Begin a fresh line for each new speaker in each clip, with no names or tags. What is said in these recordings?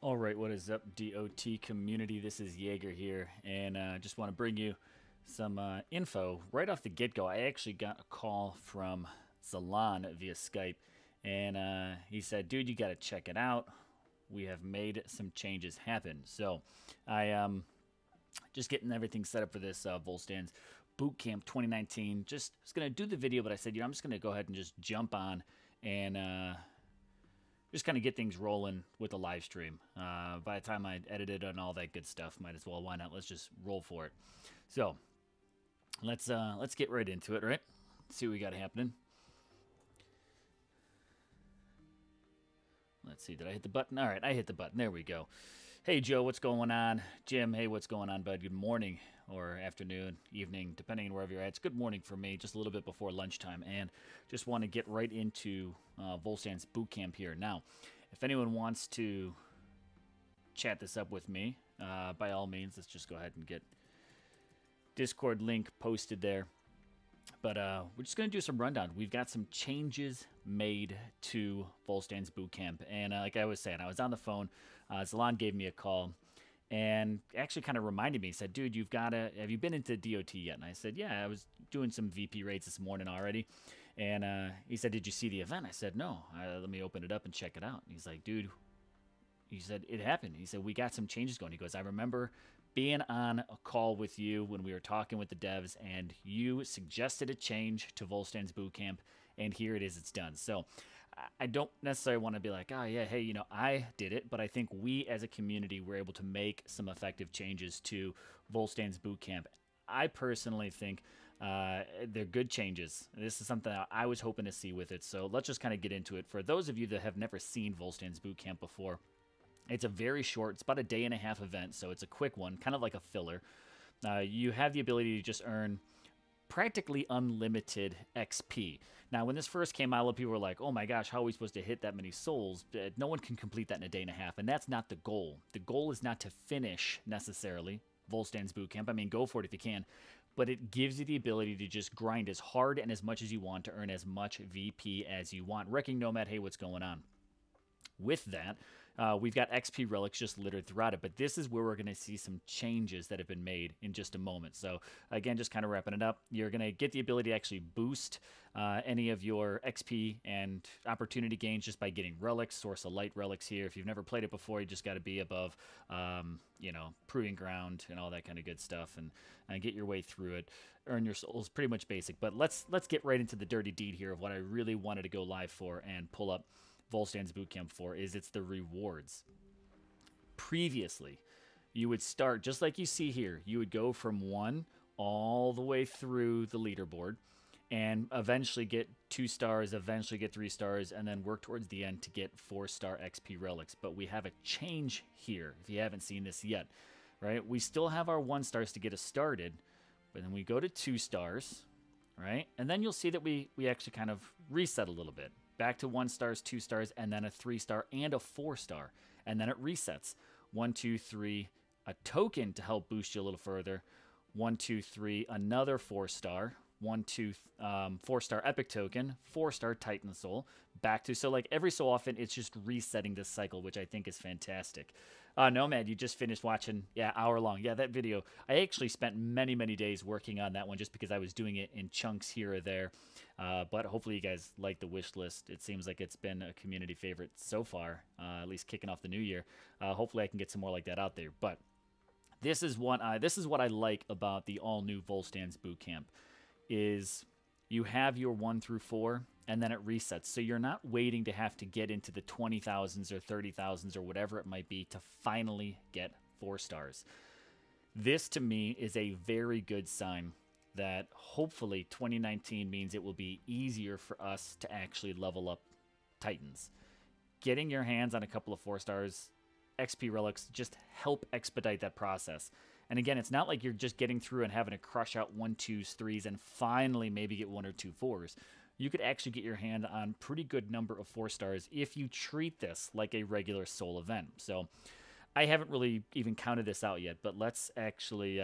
All right, what is up, DOT community? This is Jaeger here, and just want to bring you some info right off the get-go. I actually got a call from Zalan via Skype, and he said, "Dude, you got to check it out. We have made some changes happen." So, I just getting everything set up for this Volstan's Boot Camp 2019. Just was gonna do the video, but I said, I'm just gonna go ahead and just jump on and just kind of get things rolling with the live stream. By the time I edited and all that good stuff, might as well. Why not? Let's just roll for it. So let's get right into it, right? See what we got happening. Let's see. Did I hit the button? All right, I hit the button. There we go. Hey, Joe, what's going on? Jim, hey, what's going on, bud? Good morning or afternoon, evening, depending on wherever you're at. It's good morning for me, just a little bit before lunchtime, and just want to get right into Volstan's boot camp here. Now, if anyone wants to chat this up with me, by all means, let's just go ahead and get Discord link posted there. But we're just going to do some rundown. We've got some changes made to Volstan's Bootcamp. And like I was saying, I was on the phone. Zalan gave me a call and actually kind of reminded me. He said, dude, have you been into DOT yet? And I said, yeah, I was doing some VP rates this morning already. And he said, did you see the event? I said, no. Let me open it up and check it out. And he's like, dude, he said, it happened. He said, we got some changes going. He goes, I remember being on a call with you when we were talking with the devs, and you suggested a change to Volstan's Bootcamp, and here it is, it's done. So I don't necessarily want to be like, oh, yeah, hey, I did it, but I think we as a community were able to make some effective changes to Volstan's Bootcamp. I personally think they're good changes. This is something I was hoping to see with it, so let's just kind of get into it. For those of you that have never seen Volstan's Bootcamp before, it's a very short, it's about a day-and-a-half event, so it's a quick one, kind of like a filler. You have the ability to just earn practically unlimited XP. Now, when this first came out, a lot of people were like, oh my gosh, how are we supposed to hit that many souls? No one can complete that in a day and a half, and that's not the goal. The goal is not to finish, necessarily, Volstan's Bootcamp. I mean, go for it if you can, but it gives you the ability to just grind as hard and as much as you want to earn as much VP as you want. Wrecking Nomad, hey, what's going on? With that, we've got XP relics just littered throughout it, but this is where we're going to see some changes that have been made in just a moment. So again, just kind of wrapping it up, you're going to get the ability to actually boost any of your XP and opportunity gains just by getting relics, Source of Light relics here. If you've never played it before, you just got to be above, Proving Ground and all that kind of good stuff, and get your way through it. Earn your souls, pretty much basic. But let's get right into the dirty deed here of what I really wanted to go live for and pull up Volstan's Bootcamp for. It's the rewards. Previously, you would start just like you see here. You would go from 1 all the way through the leaderboard and eventually get 2 stars, eventually get 3 stars, and then work towards the end to get 4-star XP relics. But we have a change here if you haven't seen this yet, right? We still have our 1 stars to get us started, but then we go to 2 stars, right? And then you'll see that we actually kind of reset a little bit. Back to 1 stars, 2 stars, and then a 3-star and a 4-star. And then it resets. 1, 2, 3, a token to help boost you a little further. 1, 2, 3, another 4-star. 1, 2, 4-star epic token, 4-star Titan Soul. Back to, so like every so often, it's just resetting this cycle, which I think is fantastic. Nomad, you just finished watching, yeah, hour long. Yeah, that video. I actually spent many, many days working on that one just because I was doing it in chunks here or there. But hopefully you guys like the wish list. It seems like it's been a community favorite so far, at least kicking off the new year. Hopefully I can get some more like that out there. But this is what I like about the all-new Volstan's Bootcamp. Is you have your 1 through 4 and then it resets. So you're not waiting to have to get into the 20,000s or 30,000s or whatever it might be to finally get 4 stars. This to me is a very good sign that hopefully 2019 means it will be easier for us to actually level up Titans. Getting your hands on a couple of 4 stars XP relics just help expedite that process. And again, it's not like you're just getting through and having to crush out 1, 2s, 3s, and finally maybe get 1 or 2 4s. You could actually get your hand on pretty good number of 4 stars if you treat this like a regular soul event. So I haven't really even counted this out yet, but let's actually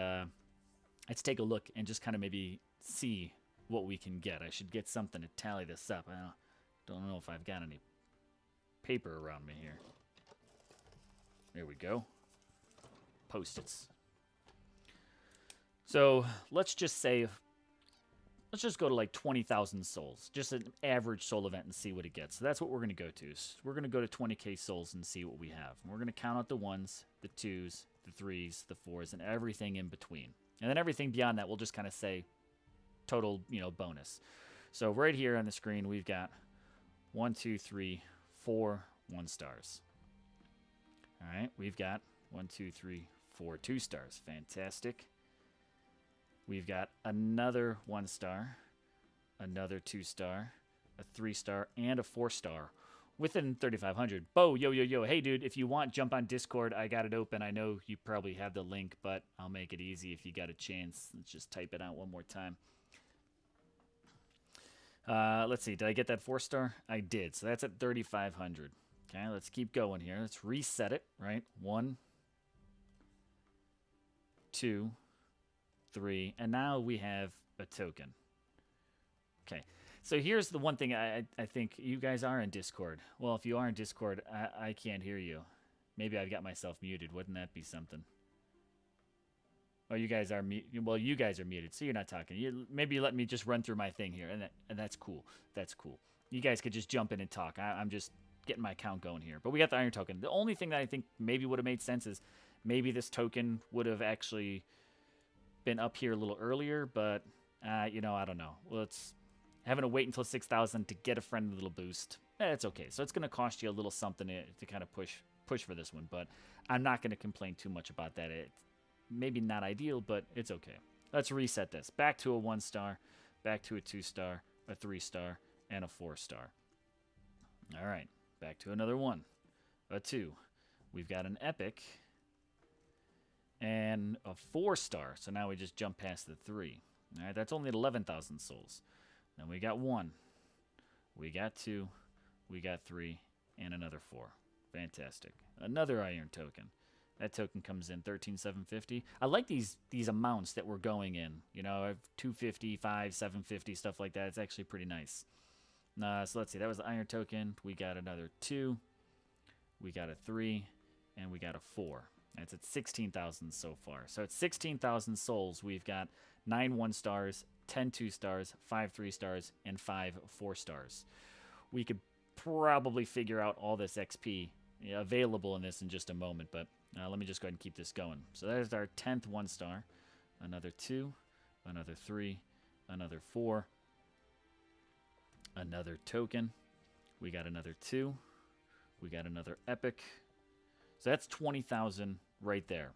let's take a look and just kind of maybe see what we can get. I should get something to tally this up. I don't know if I've got any paper around me here. There we go. Post-its. So let's just say, let's just go to like 20,000 souls. Just an average soul event and see what it gets. So that's what we're going to go to. So we're going to go to 20k souls and see what we have. And we're going to count out the 1s, the 2s, the 3s, the 4s, and everything in between. And then everything beyond that, we'll just kind of say total, bonus. So right here on the screen, we've got 1, 2, 3, 4 1-stars. All right, we've got 1, 2, 3, 4 2-stars. Fantastic. We've got another 1-star, another 2-star, a 3-star, and a 4-star within 3,500. Bo, yo. Hey, dude, if you want, jump on Discord. I got it open. I know you probably have the link, but I'll make it easy if you got a chance. Let's just type it out one more time. Let's see. Did I get that 4-star? I did. So that's at 3,500. Okay, let's keep going here. Let's reset it, right? 1, 2, 3, and now we have a token. Okay, so here's the one thing I think you guys are in Discord. Well, if you are in Discord, I can't hear you. Maybe I've got myself muted. Wouldn't that be something? Oh, you guys are well, you guys are muted, so you're not talking. Maybe you let me just run through my thing here, and that's cool. That's cool. You guys could just jump in and talk. I'm just getting my count going here. But we got the iron token. The only thing that I think maybe would have made sense is maybe this token would have actually been up here a little earlier, but I don't know. Well, it's having to wait until 6,000 to get a friendly little boost. It's okay. So it's going to cost you a little something to kind of push for this one, but I'm not going to complain too much about that. It's maybe not ideal, but it's okay. Let's reset this. Back to a 1-star, back to a 2-star, a 3-star, and a 4-star. All right, back to another 1, a 2. We've got an epic and a 4-star. So now we just jump past the 3. All right, that's only 11,000 souls. Then we got 1. We got 2. We got 3. And another 4. Fantastic. Another iron token. That token comes in 13,750. I like these amounts that we're going in. 250, 5, 750, stuff like that. It's actually pretty nice. So let's see. That was the iron token. We got another 2. We got a 3. And we got a 4. That's at 16,000 so far. So at 16,000 souls, we've got 9 1-stars, 10 2-stars, 5 3-stars, and 5 4-stars. We could probably figure out all this XP available in this in just a moment, but let me just go ahead and keep this going. So there's our 10th 1-star, another 2, another 3, another 4, another token. We got another 2. We got another epic. So that's 20,000 right there.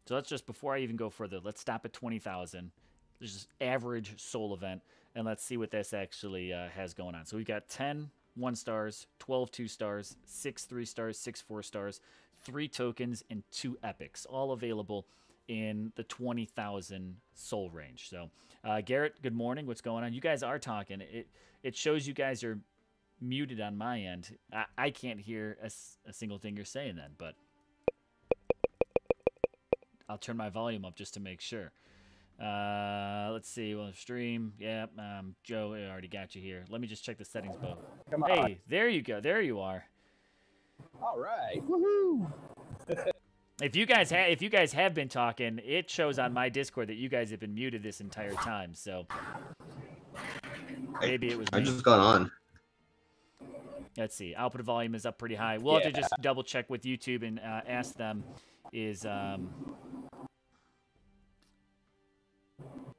So let's just, before I even go further, let's stop at 20,000. This is average soul event, and let's see what this actually has going on. So we've got 10 1-stars, 12 2-stars, 6 3-stars, 6 4-stars, 3 tokens, and 2 epics, all available in the 20,000 soul range. So Garrett, good morning. What's going on? You guys are talking. It shows you guys are muted on my end. I can't hear a single thing you're saying then, but I'll turn my volume up just to make sure. Let's see. Well, stream. Yeah, Joe, I already got you here. Let me just check the settings, Bo.
Come on.
Hey, there you go. There you are.
All right. Woohoo!
If you guys have been talking, it shows on my Discord that you guys have been muted this entire time. So maybe it was me.
I just got on.
Let's see. Output volume is up pretty high. We'll have to just double check with YouTube and ask them. Is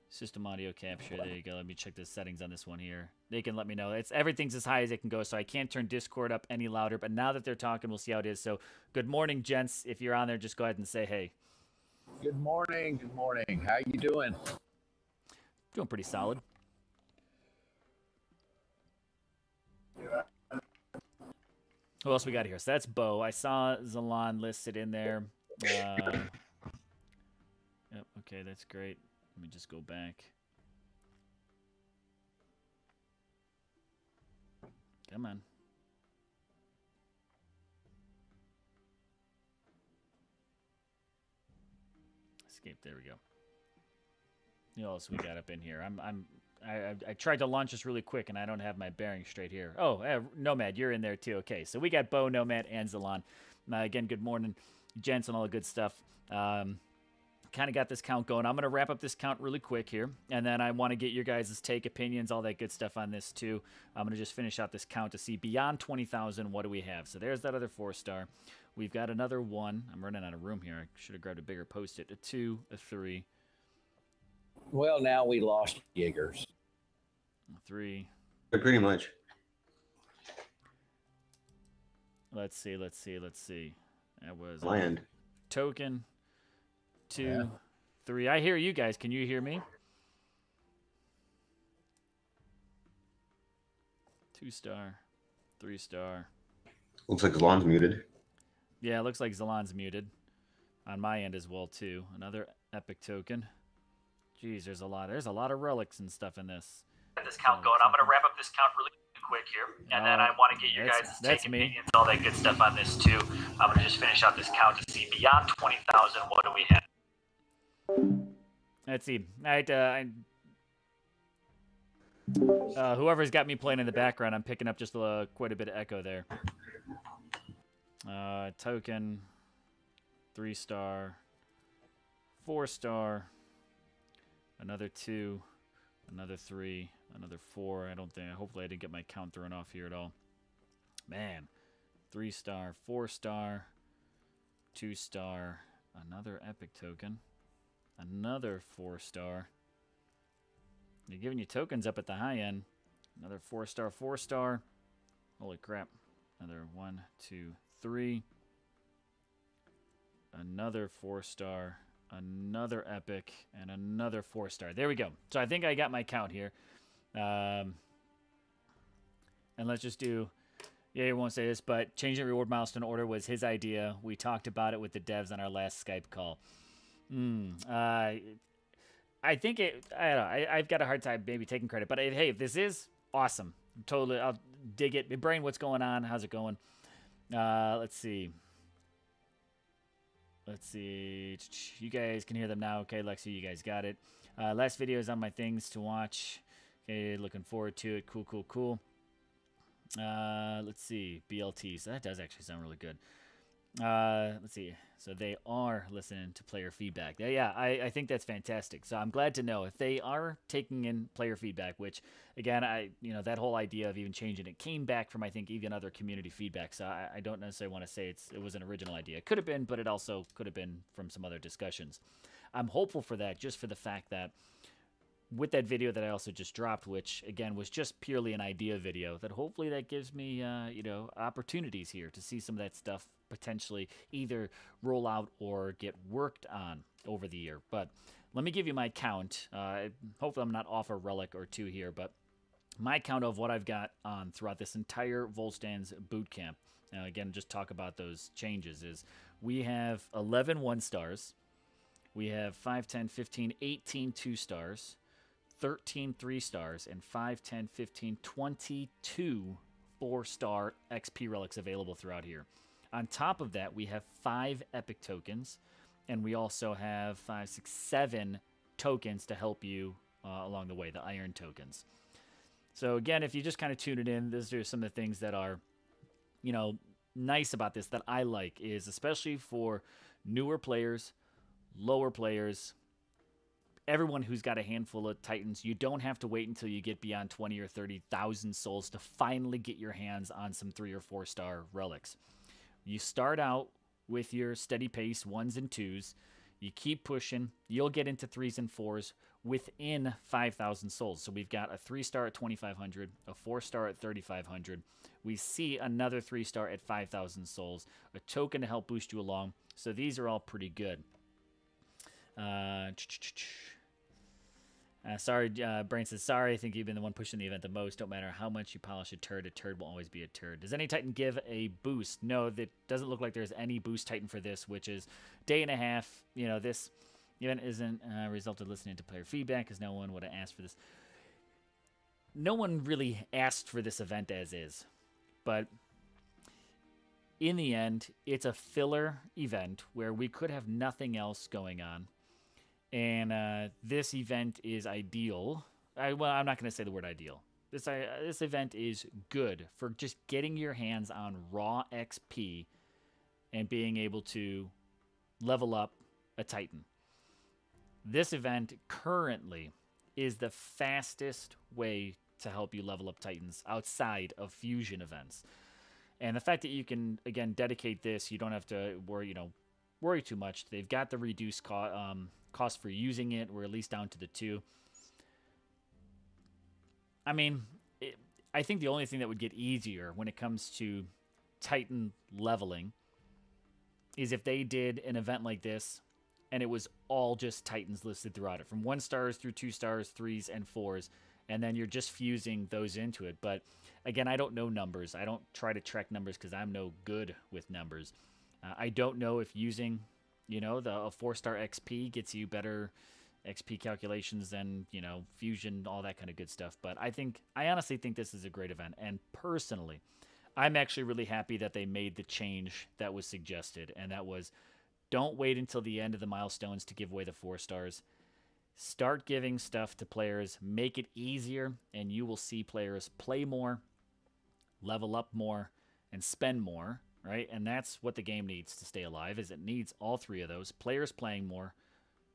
system audio capture? There you go. Let me check the settings on this one here. They can let me know. Everything's as high as it can go, so I can't turn Discord up any louder. But now that they're talking, we'll see how it is. So, good morning, gents. If you're on there, just go ahead and say hey.
Good morning. Good morning. How you doing?
Doing pretty solid. Who else we got here? So that's Bo. I saw Zalan listed in there. Yep, okay, that's great. Let me just go back. Come on. Escape. There we go. What else we got up in here? I tried to launch this really quick, and I don't have my bearing straight here. Oh, Nomad, you're in there too. Okay, so we got Bo, Nomad, and Zalan. Again, good morning. gents and all the good stuff. Kind of got this count going. I'm going to wrap up this count really quick here, and then I want to get your guys' take, opinions, all that good stuff on this too. I'm going to just finish out this count to see beyond 20,000, what do we have? So there's that other 4-star. We've got another 1. I'm running out of room here. I should have grabbed a bigger Post-it. A 2, a 3.
Well, now we lost Giggers.
3.
Pretty much.
Let's see. That was
Land.
token. 2,
Yeah.
3. I hear you guys. Can you hear me? 2-star. 3-star.
Looks like Zalon's muted.
Yeah, it looks like Zalon's muted. On my end as well, too. Another epic token. Jeez, there's a lot. There's a lot of relics and stuff in this.
Get this count going. I'm going to wrap up this count really quick here, and then I want to get your guys' take, opinions, all that good stuff on this too. I'm going to just finish out this count to see beyond 20,000. What do we have?
Let's see. Whoever's got me playing in the background, I'm picking up just quite a bit of echo there. Token, 3-star, 4-star, another 2, another 3, another 4. Hopefully I didn't get my count thrown off here at all. Man, 3-star, 4-star, 2-star, another epic token, another 4-star. They're giving you tokens up at the high end. Another 4-star, 4-star. Holy crap. Another 1, 2, 3. Another 4-star. Another epic. And another 4-star. There we go. So I think I got my count here. And let's just do... Yeah, you won't say this, but changing reward milestone order was his idea. We talked about it with the devs on our last Skype call. I think it... I don't know. I've got a hard time maybe taking credit. But hey, if this is awesome. Totally. I'll dig it. Brain, what's going on? How's it going? Let's see. Let's see. You guys can hear them now. Okay, Lexi, you guys got it. Last video is on my things to watch. Okay, looking forward to it. Cool, cool, cool. Let's see. BLT. So that does actually sound really good. Let's see. So they are listening to player feedback. Yeah, I think that's fantastic. So I'm glad to know if they are taking in player feedback, which again, that whole idea of even changing it came back from, I think, even other community feedback. So I don't necessarily want to say it was an original idea. It could have been, but it also could have been from some other discussions. I'm hopeful for that, just for the fact that with that video that I also just dropped, which again was just purely an idea video, that hopefully that gives me, opportunities here to see some of that stuff potentially either roll out or get worked on over the year. But let me give you my count. Hopefully I'm not off a relic or 2 here, but my count of what I've got on throughout this entire Volstan's boot camp. Now, again, just talk about those changes is we have 11 1-stars. We have 5, 10, 15, 18 2-stars. 13 3-stars, and 5, 10, 15, 22 4-star XP relics available throughout here. On top of that, we have 5 epic tokens, and we also have 5, 6, 7 tokens to help you along the way, the iron tokens. So again, if you just kind of tune it in, these are some of the things that are, nice about this that I like, is especially for newer players, lower players, everyone who's got a handful of Titans, you don't have to wait until you get beyond 20 or 30,000 souls to finally get your hands on some 3 or 4-star relics. You start out with your steady pace 1s and 2s. You keep pushing. You'll get into 3s and 4s within 5,000 souls. So we've got a 3-star at 2,500, a 4-star at 3,500. We see another 3-star at 5,000 souls, a token to help boost you along. So these are all pretty good. Sorry, Brain says, sorry, I think you've been the one pushing the event the most. Don't matter how much you polish a turd will always be a turd. Does any Titan give a boost? No, that doesn't look like there's any boost Titan for this, which is day and a half. This event isn't a result of listening to player feedback, because no one would have asked for this. No one really asked for this event as is. But in the end, it's a filler event where we could have nothing else going on. And this event is ideal. I'm not going to say the word ideal. This event is good for just getting your hands on raw XP and being able to level up a Titan. This event currently is the fastest way to help you level up Titans outside of fusion events. And the fact that you can, again, dedicate this, you don't have to worry too much. They've got the reduced cost for using it. We're at least down to the 2. I mean, I think the only thing that would get easier when it comes to Titan leveling is if they did an event like this and it was all just Titans listed throughout it, from 1 stars through 2 stars, 3s, and 4s, and then you're just fusing those into it. But again, I don't know numbers. I don't try to track numbers because I'm no good with numbers. I don't know if using, the 4-star XP gets you better XP calculations than, fusion, all that kind of good stuff. But I honestly think this is a great event. And personally, I'm actually really happy that they made the change that was suggested. And that was, don't wait until the end of the milestones to give away the 4 stars. Start giving stuff to players. Make it easier, and you will see players play more, level up more, and spend more, right? And that's what the game needs to stay alive, is it needs all 3 of those. Players playing more,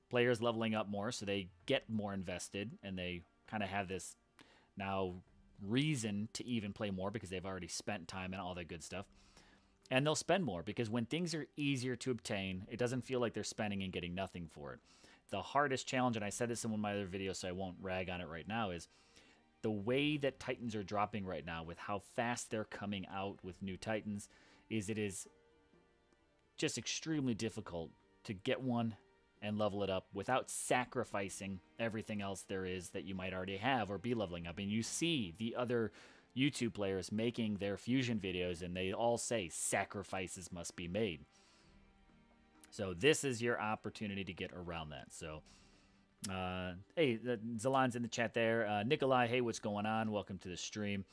players leveling up more, so they get more invested, and they kind of have this now reason to even play more because they've already spent time and all that good stuff. And they'll spend more because when things are easier to obtain, it doesn't feel like they're spending and getting nothing for it. The hardest challenge, and I said this in one of my other videos, so I won't rag on it right now, is the way that Titans are dropping right now with how fast they're coming out with new Titans is it is just extremely difficult to get one and level it up without sacrificing everything else there is that you might already have or be leveling up. And you see the other YouTube players making their fusion videos, and they all say sacrifices must be made. So this is your opportunity to get around that. So, hey, Zalan's in the chat there. Nikolai, hey, what's going on? Welcome to the stream.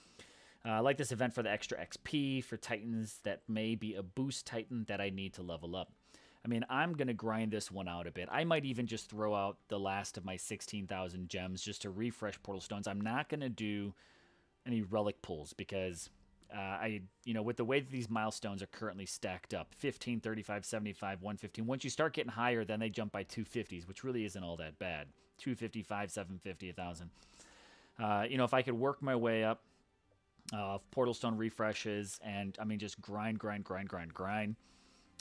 I like this event for the extra XP for Titans that may be a boost Titan that I need to level up. I mean, I'm going to grind this one out a bit. I might even just throw out the last of my 16,000 gems just to refresh Portal Stones. I'm not going to do any relic pulls because with the way that these milestones are currently stacked up, 15, 35, 75, 115, once you start getting higher, then they jump by 250s, which really isn't all that bad. 255, 750, 1,000. If I could work my way up, Portal Stone refreshes, and, I mean, just grind.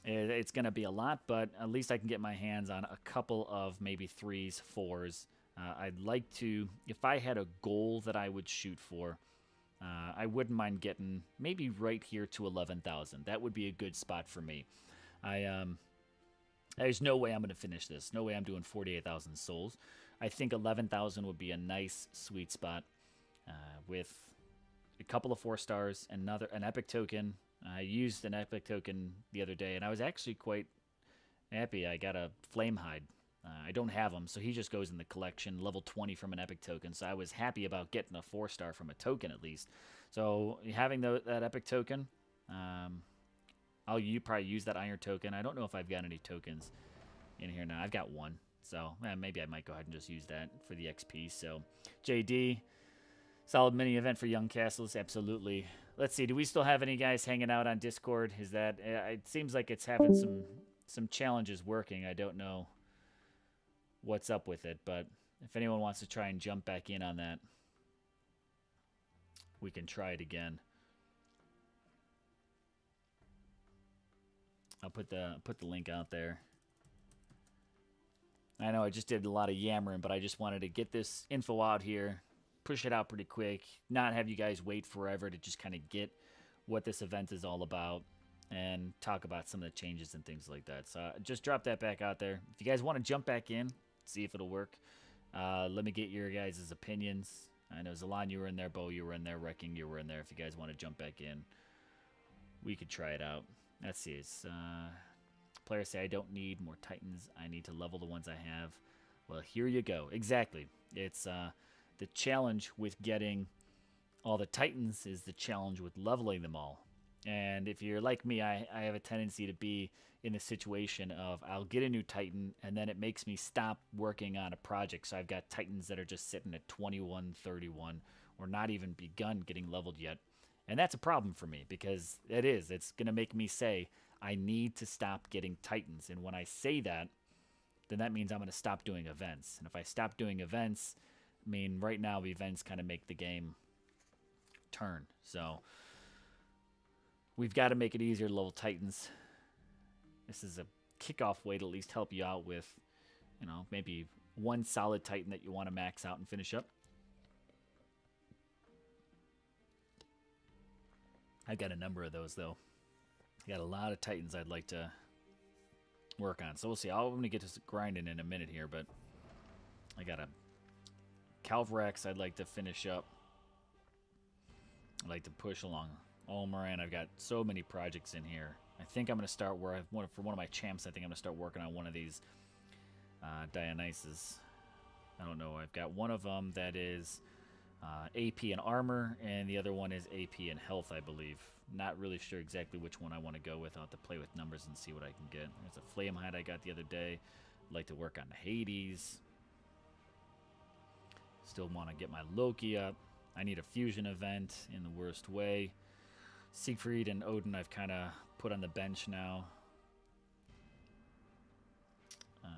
It's going to be a lot, but at least I can get my hands on a couple of maybe 3s, 4s. I'd like to, if I had a goal that I would shoot for, I wouldn't mind getting maybe right here to 11,000. That would be a good spot for me. There's no way I'm going to finish this. No way I'm doing 48,000 souls. I think 11,000 would be a nice sweet spot with a couple of 4 stars, an epic token. I used an epic token the other day, and I was actually quite happy. I got a flame hide. I don't have him, so he just goes in the collection, level 20 from an epic token. So I was happy about getting a 4-star from a token at least. So having that epic token, I'll probably use that iron token. I don't know if I've got any tokens in here now. I've got 1, so maybe I might go ahead and just use that for the XP. So JD, solid mini event for Young Castles, absolutely. Let's see, do we still have any guys hanging out on Discord? Is that it seems like it's having some challenges working. I don't know what's up with it, but if anyone wants to try and jump back in on that, we can try it again. I'll put the link out there. I know I just did a lot of yammering, but I just wanted to get this info out here, push it out pretty quick, not have you guys wait forever to just kind of get what this event is all about and talk about some of the changes and things like that. So just drop that back out there. If you guys want to jump back in, see if it'll work. Let me get your guys' opinions. I know Zalan, you were in there. Bo, you were in there. Wrecking, you were in there. If you guys want to jump back in, we could try it out. Let's see. It's, players say, I don't need more Titans. I need to level the ones I have. Well, here you go. Exactly. It's the challenge with getting all the Titans is the challenge with leveling them all. And if you're like me, I have a tendency to be in the situation of I'll get a new Titan, and then it makes me stop working on a project. So I've got Titans that are just sitting at 21, 31, or not even begun getting leveled yet. And that's a problem for me because it's going to make me say, I need to stop getting Titans. And when I say that, then that means I'm going to stop doing events. And if I stop doing events, I mean, right now events kind of make the game turn. So we've got to make it easier to level Titans. This is a kickoff way to at least help you out with, you know, maybe one solid Titan that you want to max out and finish up. I got a number of those, though. I got a lot of Titans I'd like to work on. So we'll see. I'm going to get to grinding in a minute here, but I got a Calvrex I'd like to finish up. I'd like to push along Olmeran. I've got so many projects in here. I think I'm going to start where for one of my champs, I think I'm going to start working on one of these Dionysus. I don't know. I've got one of them that is AP and armor, and the other one is AP and health, I believe. Not really sure exactly which one I want to go with. I'll have to play with numbers and see what I can get. There's a flame hide I got the other day. I'd like to work on Hades. Still want to get my Loki up. I need a fusion event in the worst way. Siegfried and Odin I've kind of put on the bench now.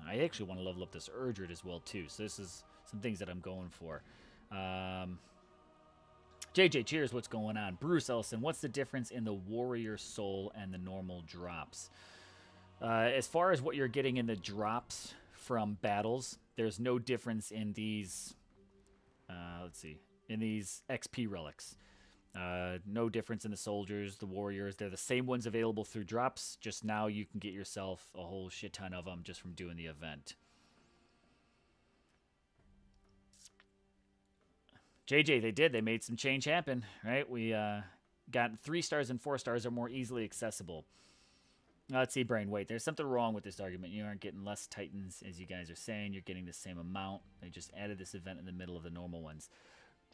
I actually want to level up this Urdred as well, too. So this is some things that I'm going for. JJ, cheers. What's going on? Bruce Ellison, what's the difference in the Warrior Soul and the normal drops? As far as what you're getting in the drops from battles, there's no difference in these, let's see, in these XP relics. No difference in the soldiers, the warriors. They're the same ones available through drops, just now you can get yourself a whole shit ton of them just from doing the event. JJ, they did. They made some change happen, right? We got 3 stars and 4 stars are more easily accessible. Let's see, Brain. Wait, there's something wrong with this argument. You aren't getting less Titans, as you guys are saying. You're getting the same amount. They just added this event in the middle of the normal ones.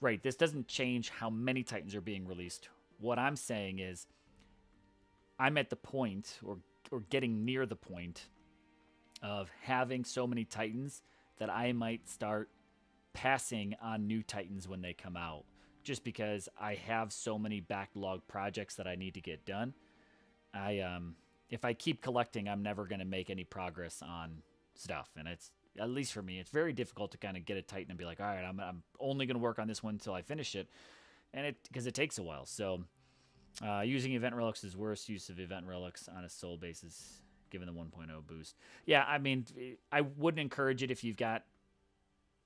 Right, this doesn't change how many Titans are being released. What I'm saying is I'm at the point, or getting near the point, of having so many Titans that I might start passing on new Titans when they come out, just because I have so many backlog projects that I need to get done. If I keep collecting, I'm never going to make any progress on stuff, and it's, at least for me, it's very difficult to kind of get a Titan and be like, all right, I'm only going to work on this one until I finish it, and because it takes a while. So using event relics is worst use of event relics on a soul basis, given the 1.0 boost. Yeah, I mean, I wouldn't encourage it if you've got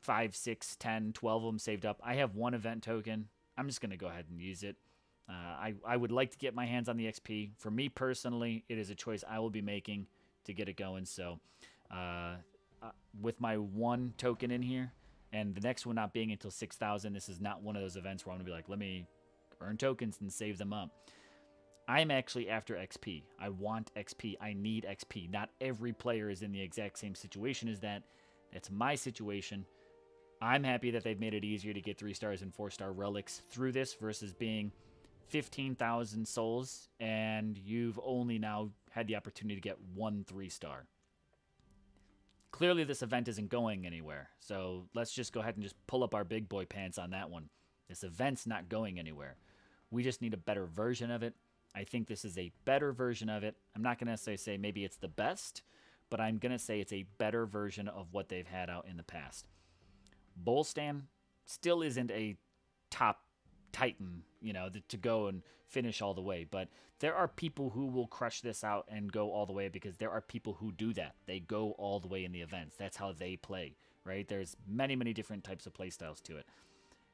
5, 6, 10, 12 of them saved up. I have 1 event token. I'm just going to go ahead and use it. I would like to get my hands on the XP. For me personally, it is a choice I will be making to get it going. So with my 1 token in here, and the next one not being until 6,000, this is not one of those events where I'm going to be like, let me earn tokens and save them up. I'm actually after XP. I want XP. I need XP. Not every player is in the exact same situation as that. That's my situation. I'm happy that they've made it easier to get 3 stars and 4 star relics through this versus being 15,000 souls and you've only now had the opportunity to get 1 3 star. Clearly this event isn't going anywhere, so let's just go ahead and just pull up our big boy pants on that one. This event's not going anywhere. We just need a better version of it. I think this is a better version of it. I'm not going to necessarily say maybe it's the best, but I'm going to say it's a better version of what they've had out in the past. Volstan still isn't a top Titan, you know, to go and finish all the way. But there are people who will crush this out and go all the way because there are people who do that. They go all the way in the events. That's how they play, right? There's many, many different types of play styles to it.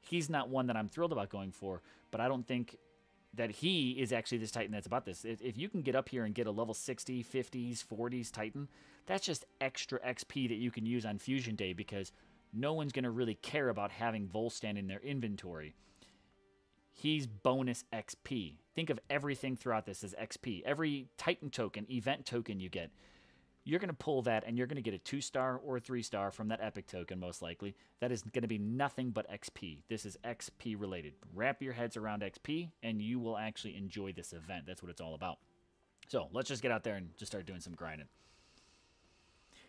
He's not one that I'm thrilled about going for, but I don't think that he is actually this Titan that's about this. If you can get up here and get a level 60, 50s, 40s Titan, that's just extra XP that you can use on Fusion Day because no one's going to really care about having Volstan in their inventory. He's bonus XP. Think of everything throughout this as XP. Every Titan token, event token you get, you're going to pull that and you're going to get a 2 star or a 3 star from that epic token, most likely. That is going to be nothing but XP. This is XP related. Wrap your heads around XP and you will actually enjoy this event. That's what it's all about. So let's just get out there and just start doing some grinding.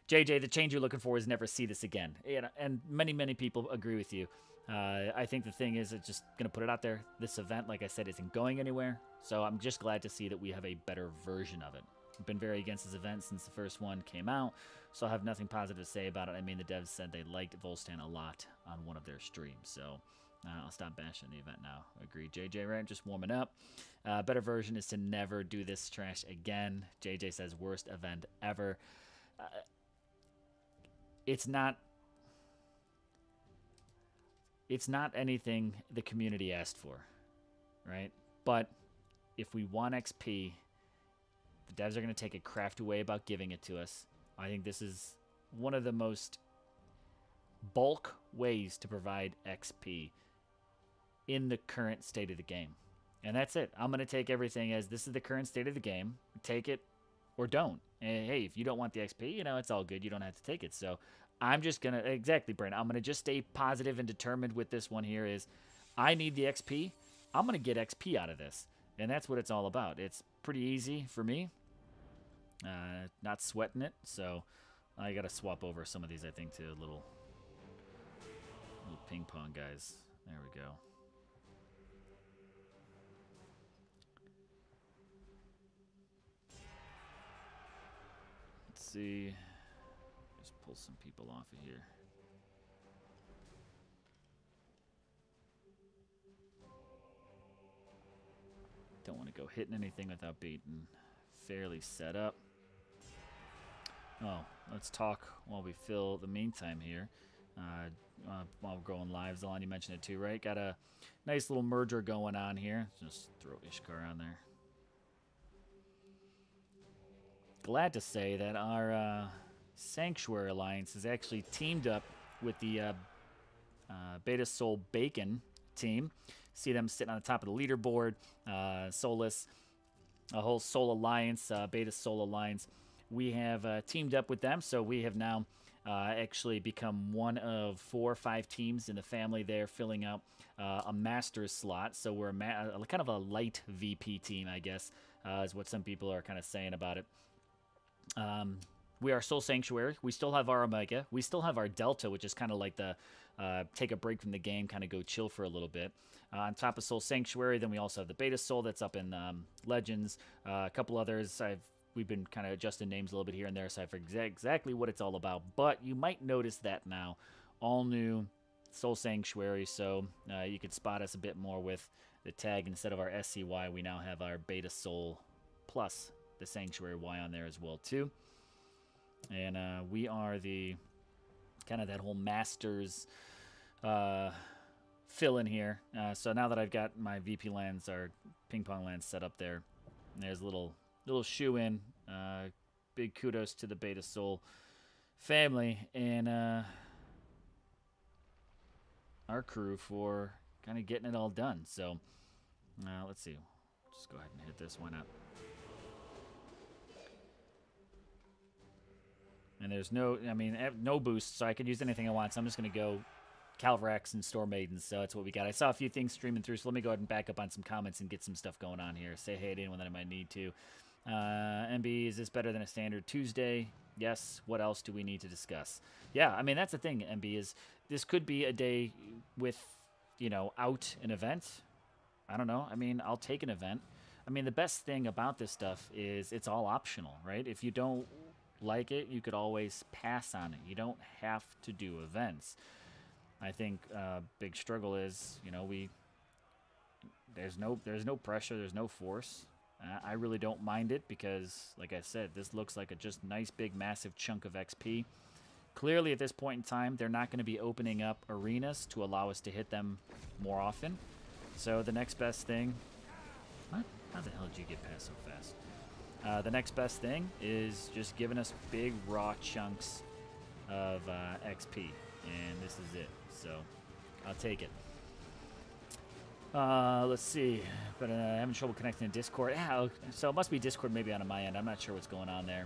JJ, the change you're looking for is never see this again. And many, many people agree with you. I think the thing is, it's just going to put it out there. This event, like I said, isn't going anywhere. So I'm just glad to see that we have a better version of it. I've been very against this event since the first one came out, so I have nothing positive to say about it. I mean, the devs said they liked Volstan a lot on one of their streams, so I'll stop bashing the event now. Agreed. JJ, right? Just warming up. Better version is to never do this trash again. JJ says worst event ever. It's not anything the community asked for, right? But if we want XP, the devs are going to take a crafty way about giving it to us. I think this is one of the most bulk ways to provide XP in the current state of the game. And that's it. I'm going to take everything as this is the current state of the game. Take it or don't. And hey, if you don't want the XP, you know, it's all good. You don't have to take it. So I'm just going to, exactly, Brent, I'm going to just stay positive and determined with this one here is I need the XP. I'm going to get XP out of this. And that's what it's all about. It's pretty easy for me. Not sweating it. So I got to swap over some of these, I think, to little ping pong guys. There we go. Let's see. Just pull some people off of here. Don't want to go hitting anything without being fairly set up. Oh, let's talk while we fill the meantime here. While we're going live, Zalon, you mentioned it too, right? Got a nice little merger going on here. Just throw Ishkar on there. Glad to say that our Sanctuary Alliance has actually teamed up with the Beta Soul Bacon team. See them sitting on the top of the leaderboard. Solus, a whole Soul Alliance, Beta Soul Alliance. We have teamed up with them, so we have now actually become one of 4 or 5 teams in the family there, filling out a Masters slot. So we're kind of a light VP team, I guess, is what some people are kind of saying about it. We are Soul Sanctuary. We still have our Omega. We still have our Delta, which is kind of like the take a break from the game, kind of go chill for a little bit. On top of Soul Sanctuary, then we also have the Beta Soul that's up in Legends. A couple others. We've been kind of adjusting names a little bit here and there, so I forget exactly what it's all about. But you might notice that now, all new Soul Sanctuary, so you could spot us a bit more with the tag. Instead of our SCY, we now have our Beta Soul plus the Sanctuary Y on there as well too. And we are the kind of that whole Masters fill in here. So now that I've got my VP lands, our ping pong lands set up there, there's a little shoe in. Big kudos to the Beta Soul family and our crew for kind of getting it all done. So let's see. Just go ahead and hit this. Why not? And there's no, I mean, no boost, so I can use anything I want. So I'm just going to go Calvarax and Storm Maidens. So that's what we got. I saw a few things streaming through, so let me go ahead and back up on some comments and get some stuff going on here. Say hey to anyone that I might need to. MB, is this better than a standard Tuesday? Yes. What else do we need to discuss? Yeah, I mean, that's the thing, MB, is this could be a day with, you know, out an event. I don't know. I mean, I'll take an event. I mean, the best thing about this stuff is it's all optional, right? If you don't like it, you could always pass on it. You don't have to do events. I think big struggle is, you know, there's no pressure, there's no force. I really don't mind it because, like I said, this looks like a just nice big massive chunk of XP. Clearly at this point in time, they're not going to be opening up arenas to allow us to hit them more often. So the next best thing, what? How the hell did you get past so fast? The next best thing is just giving us big raw chunks of XP, and this is it. So I'll take it. Let's see, but having trouble connecting to Discord. Yeah, so it must be Discord maybe on my end. I'm not sure what's going on there.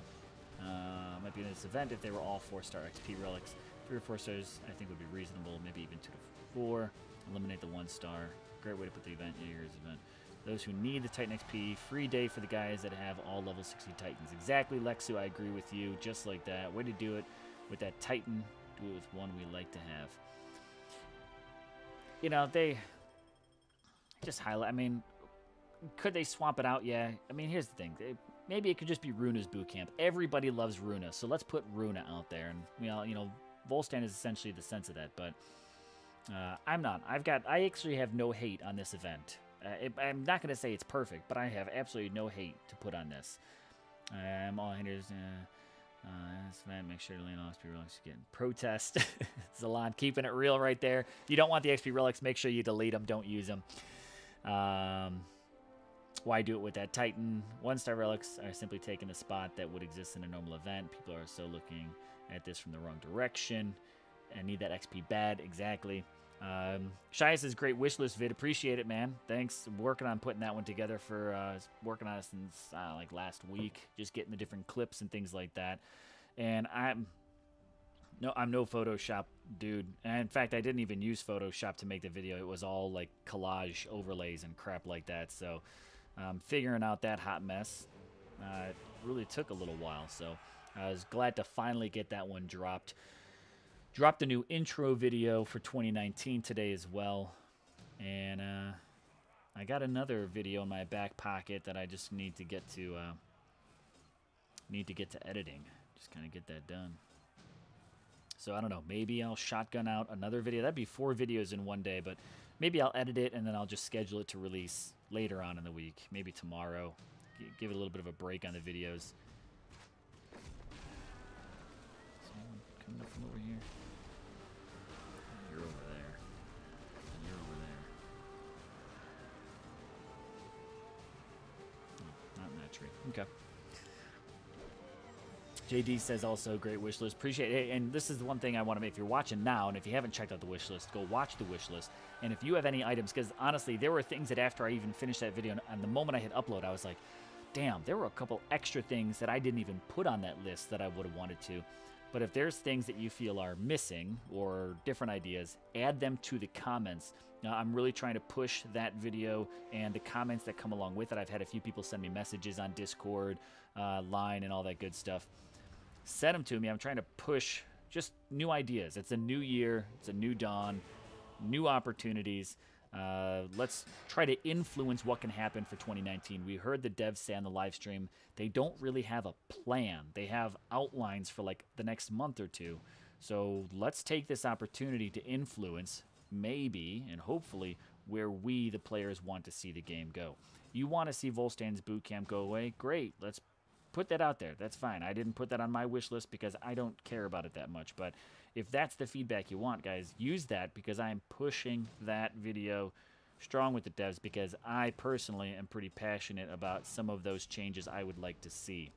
Might be in this event if they were all 4-star XP relics. 3 or 4 stars I think would be reasonable, maybe even 2 to 4. Eliminate the 1-star. Great way to put the event in your event. Those who need the Titan XP, free day for the guys that have all level 60 Titans. Exactly, Lexu, I agree with you. Just like that. Way to do it with that Titan. Do it with one we like to have. You know, they just highlight. I mean, could they swap it out? Yeah. I mean, here's the thing. maybe it could just be Runa's boot camp. Everybody loves Runa, so let's put Runa out there. And you know, Volstan is essentially the sense of that, but I'm not. I actually have no hate on this event. I'm not going to say it's perfect, but I have absolutely no hate to put on this. All hitters, this event, make sure to lean on XP relics again. Protest. Zalon keeping it real right there. You don't want the XP relics, make sure you delete them, don't use them. Why do it with that Titan? 1-star relics are simply taking the spot that would exist in a normal event. People are so looking at this from the wrong direction and need that XP bad. Exactly. Shia says, great wish list vid. Appreciate it, man. Thanks. Working on putting that one together for working on it since like last week. Just getting the different clips and things like that. And I'm no Photoshop dude. And in fact, I didn't even use Photoshop to make the video. It was all like collage overlays and crap like that. So figuring out that hot mess it really took a little while. So I was glad to finally get that one dropped. Dropped a new intro video for 2019 today as well. And I got another video in my back pocket that I just need to get to editing. Just kind of get that done. So I don't know, maybe I'll shotgun out another video. That'd be 4 videos in one day, but maybe I'll edit it and then I'll just schedule it to release later on in the week. Maybe tomorrow. Give it a little bit of a break on the videos. Someone coming up from over here. You're over there. And you're over there. No, not in that tree. Okay. JD says also, great wish list. Appreciate it. And this is the one thing I want to make. If you're watching now, and if you haven't checked out the wish list, go watch the wish list. And if you have any items, because honestly, there were things that after I even finished that video, and the moment I hit upload, I was like, damn, there were a couple extra things that I didn't even put on that list that I would have wanted to. But if there's things that you feel are missing or different ideas, add them to the comments. Now, I'm really trying to push that video and the comments that come along with it. I've had a few people send me messages on Discord, Line, and all that good stuff. Send them to me. I'm trying to push just new ideas. It's a new year. It's a new dawn. New opportunities. Let's try to influence what can happen for 2019. We heard the devs say on the live stream they don't really have a plan. They have outlines for like the next month or two. So let's take this opportunity to influence, maybe and hopefully, where we, the players, want to see the game go. You want to see Volstan's bootcamp go away? Great. Let's put that out there. That's fine. I didn't put that on my wish list because I don't care about it that much. But if that's the feedback you want, guys, use that because I'm pushing that video strong with the devs because I personally am pretty passionate about some of those changes I would like to see.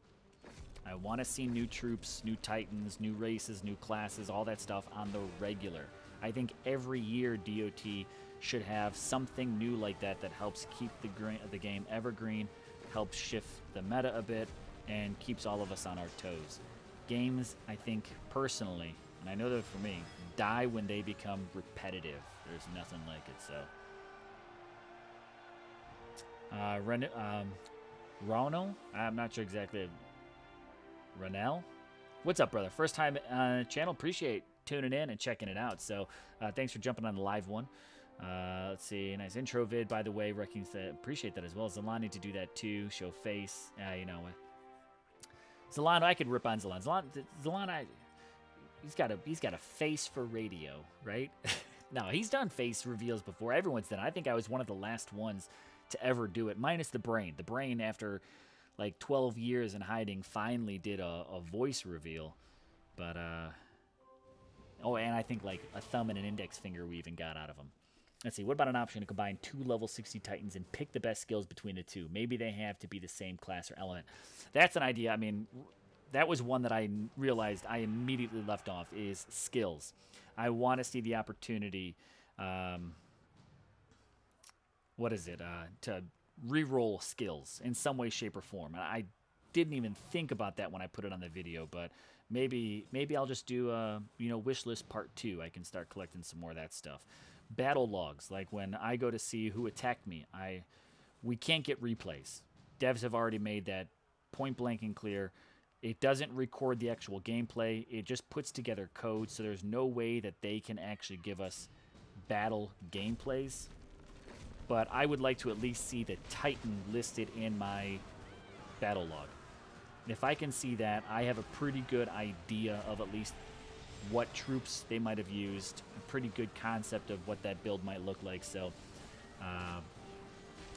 I want to see new troops, new titans, new races, new classes, all that stuff on the regular. I think every year DOT should have something new like that that helps keep the game evergreen, helps shift the meta a bit, and keeps all of us on our toes. Games, I think, personally, and I know that for me, die when they become repetitive. There's nothing like it, so. Ronald? I'm not sure exactly. Ronell? What's up, brother? First time channel. Appreciate tuning in and checking it out. So, thanks for jumping on the live one. Let's see. Nice intro vid, by the way. Wrecking said, appreciate that as well. Zalon need to do that too. Show face. You know what? Zalon, I could rip on Zalon. Zalon, he's got a face for radio, right? No, he's done face reveals before. Everyone's done. I think I was one of the last ones to ever do it, minus the brain. The brain, after like 12 years in hiding, finally did a voice reveal. But oh, and I think like a thumb and an index finger we even got out of him. Let's see, what about an option to combine 2 level 60 Titans and pick the best skills between the 2? Maybe they have to be the same class or element. That's an idea. I mean, that was one that I realized I immediately left off, is skills. I want to see the opportunity, to re-roll skills in some way, shape, or form. I didn't even think about that when I put it on the video, but maybe I'll just do wish list part 2. I can start collecting some more of that stuff. Battle logs, like when I go to see who attacked me, we can't get replays. Devs have already made that point blank and clear. It doesn't record the actual gameplay. It just puts together code, so there's no way that they can actually give us battle gameplays. But I would like to at least see the Titan listed in my battle log. If I can see that, I have a pretty good idea of at least what troops they might have used, a pretty good concept of what that build might look like. So,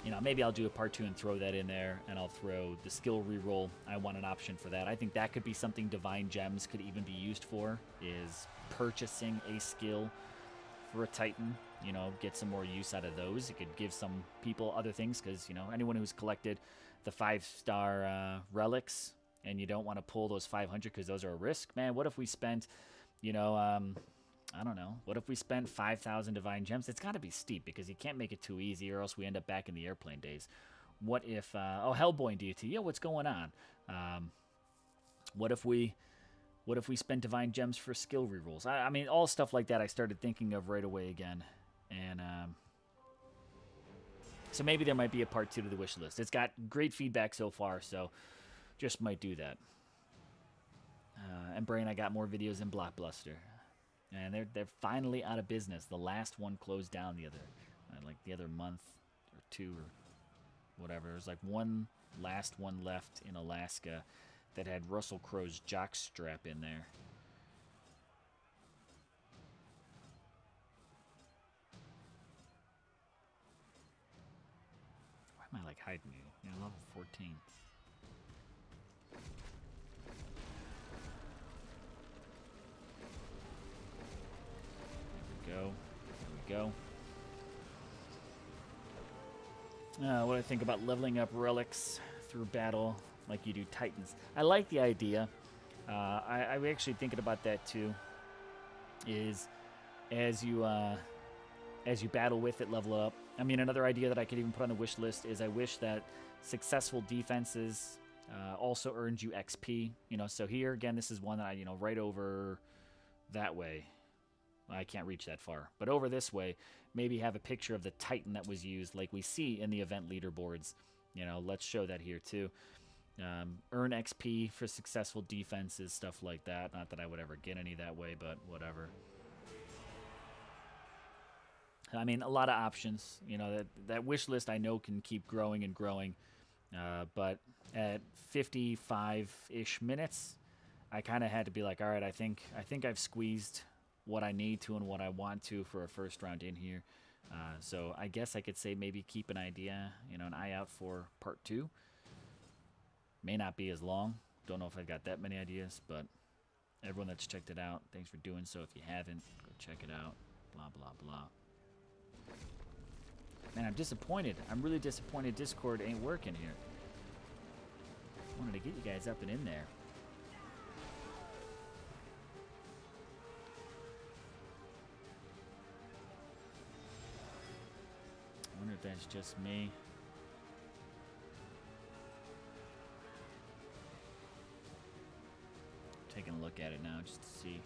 you know, maybe I'll do a part 2 and throw that in there, and I'll throw the skill reroll. I want an option for that. I think that could be something Divine Gems could even be used for, is purchasing a skill for a Titan. You know, get some more use out of those. It could give some people other things, because, you know, anyone who's collected the 5-star relics, and you don't want to pull those 500 because those are a risk, man, what if we spent, you know, I don't know, what if we spent 5,000 Divine Gems? It's got to be steep, because you can't make it too easy, or else we end up back in the airplane days. What if, oh, Hellboy deity, yeah, what's going on? What if we spent Divine Gems for skill rerolls? I mean, all stuff like that I started thinking of right away again. And, so maybe there might be a part 2 to the wish list. It's got great feedback so far, so just might do that. And Brain, I got more videos in Blockbuster. And they're finally out of business. The last one closed down the other month or 2 or whatever. There's like one last one left in Alaska that had Russell Crowe's jockstrap in there. Why am I like hiding you? You're level 14. There we go. What I think about leveling up relics through battle like you do Titans. I like the idea. I'm actually thinking about that too. Is as you battle with it, level up. I mean, another idea that I could even put on the wish list is I wish that successful defenses also earned you XP. You know, so here again, this is one that I, you know, right over that way. I can't reach that far, but over this way, maybe have a picture of the Titan that was used, like we see in the event leaderboards. You know, let's show that here too. Earn XP for successful defenses, stuff like that. Not that I would ever get any that way, but whatever. I mean, a lot of options. You know, that wish list I know can keep growing and growing, but at 55-ish minutes, I kind of had to be like, all right, I think I've squeezed what I need to and what I want to for a first round in here. So I guess I could say maybe keep an idea, you know, an eye out for part 2. May not be as long. Don't know if I've got that many ideas, but everyone that's checked it out, thanks for doing so. If you haven't, go check it out. Blah, blah, blah. Man, I'm disappointed. I'm really disappointed Discord ain't working here. I wanted to get you guys up and in there. I wonder if that's just me. Taking a look at it now just to see.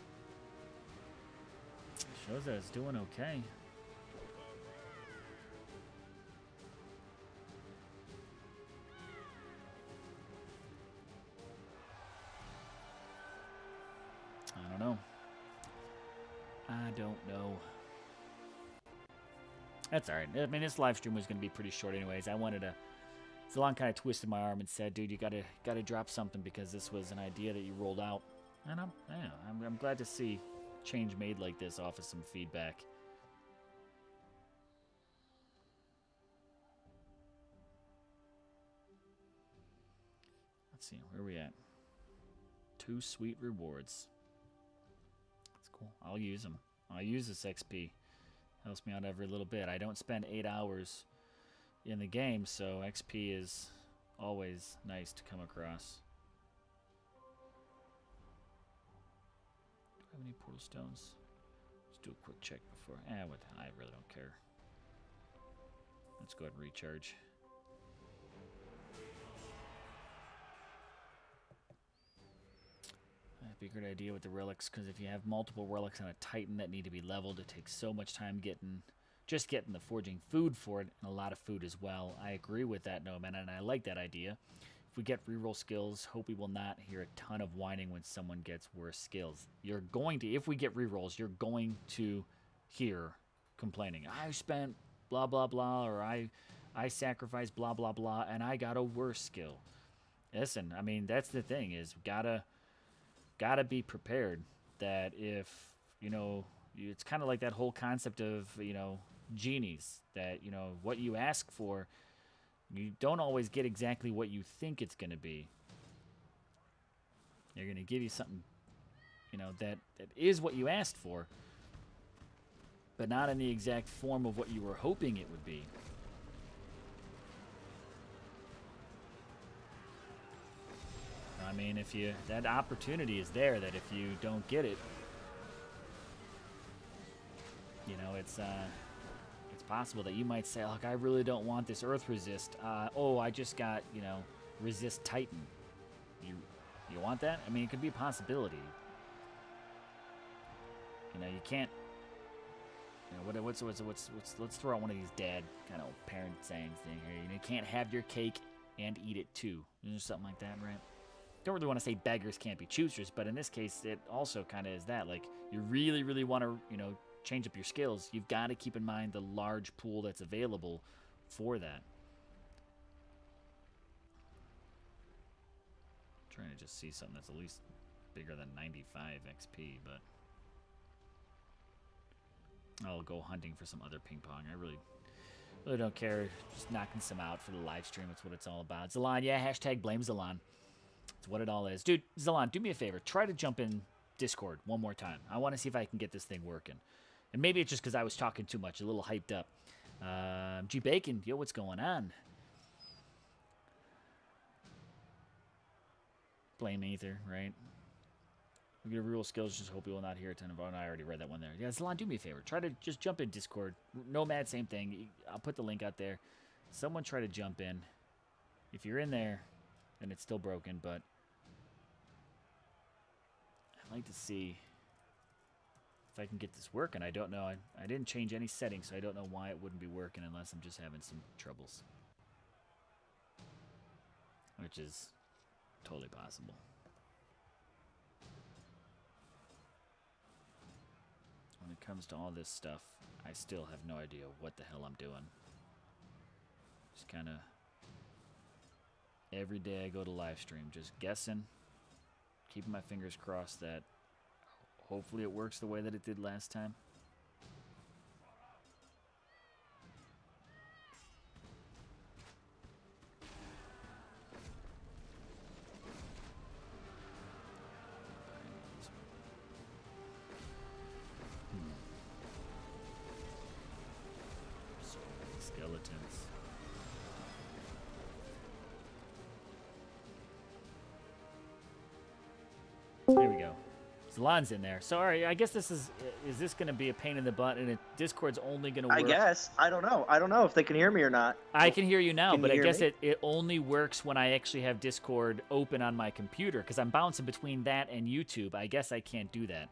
It shows that it's doing okay. I don't know. I don't know. That's alright. I mean, this live stream was going to be pretty short anyways. I wanted to... Zalon kind of twisted my arm and said, dude, you gotta drop something because this was an idea that you rolled out. And I'm glad to see change made like this off of some feedback. Let's see, where are we at? 2 sweet rewards. That's cool. I'll use them. I'll use this XP. Helps me out every little bit. I don't spend 8 hours in the game, so XP is always nice to come across. Do I have any portal stones? Let's do a quick check before. I really don't care. Let's go ahead and recharge. That'd be a great idea with the relics, because if you have multiple relics on a Titan that need to be leveled, it takes so much time getting the forging food for it, and a lot of food as well. I agree with that, Noman, and I like that idea. If we get reroll skills, hope we will not hear a ton of whining when someone gets worse skills. You're going to, if we get rerolls, you're going to hear complaining. I spent blah, blah, blah, or I sacrificed blah, blah, blah, and I got a worse skill. listen, I mean, that's the thing is gotta be prepared that if, it's kind of like that whole concept of, genies, that, what you ask for, you don't always get exactly what you think it's going to be. They're going to give you something, that is what you asked for, but not in the exact form of what you were hoping it would be. I mean, that opportunity is there, that if you don't get it, it's possible that you might say, look, I really don't want this Earth Resist. I just got, Resist Titan. You want that? I mean, it could be a possibility. You can't. Let's throw out one of these dad kind of parent sayings thing here. You can't have your cake and eat it too. Something like that, right? Don't really want to say beggars can't be choosers, but in this case, it also kind of is that. Like, you really, really want to, change up your skills. You've got to keep in mind the large pool that's available for that. I'm trying to just see something that's at least bigger than 95 XP, but I'll go hunting for some other ping pong. I really don't care. Just knocking some out for the live stream. That's what it's all about. Zalon, yeah, hashtag blame Zalon. It's what it all is. Dude, Zalon, do me a favor. Try to jump in Discord one more time. I want to see if I can get this thing working. And maybe it's just because I was talking too much, a little hyped up. G Bacon, yo, what's going on? Blame Ether, right? We get real skills, just hope you will not hear a ton of... Oh, no, I already read that one there. Yeah, Zalon, do me a favor. Try to just jump in Discord. Nomad, same thing. I'll put the link out there. Someone try to jump in. If you're in there, then it's still broken, but I'd like to see if I can get this working. I don't know. I didn't change any settings, so I don't know why it wouldn't be working unless I'm just having some troubles. Which is totally possible. When it comes to all this stuff, I still have no idea what the hell I'm doing. Just kind of every day I go to live stream, just guessing, keeping my fingers crossed that hopefully it works the way that it did last time. So many skeletons. There we go. Zalon's in there. So, all right, I guess this is this going to be a pain in the butt, and Discord's only going to work?
I guess. I don't know. I don't know if they can hear me or not.
I can hear you now, but I guess it only works when I actually have Discord open on my computer, because I'm bouncing between that and YouTube. I guess I can't do that.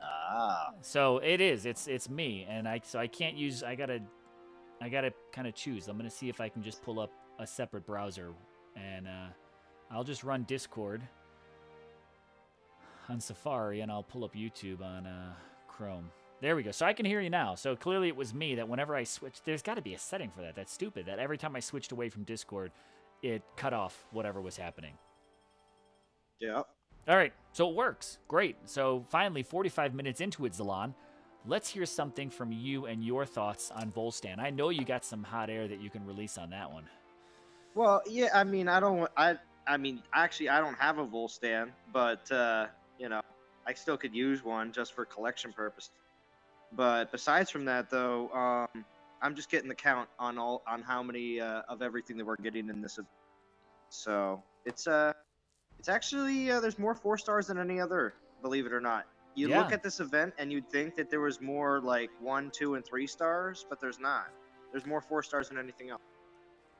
Ah.
So it is. It's me, and I can't use. I gotta kind of choose. I'm gonna see if I can just pull up a separate browser, and I'll just run Discord on Safari, and I'll pull up YouTube on Chrome. There we go. So I can hear you now. So clearly it was me that whenever I switched, there's got to be a setting for that. That's stupid. That every time I switched away from Discord, it cut off whatever was happening.
Yeah.
All right. So it works. Great. So finally, 45 minutes into it, Zalon, let's hear something from you and your thoughts on Volstan. I know you got some hot air that you can release on that one.
Well, yeah. I mean, actually, I don't have a Volstan, but you know, I still could use one just for collection purposes. But besides from that, though, I'm just getting the count on how many of everything that we're getting in this event. So it's actually there's more 4 stars than any other, believe it or not. You look at this event and you'd think that there was more like 1, 2, and 3 stars, but there's not. There's more 4 stars than anything else.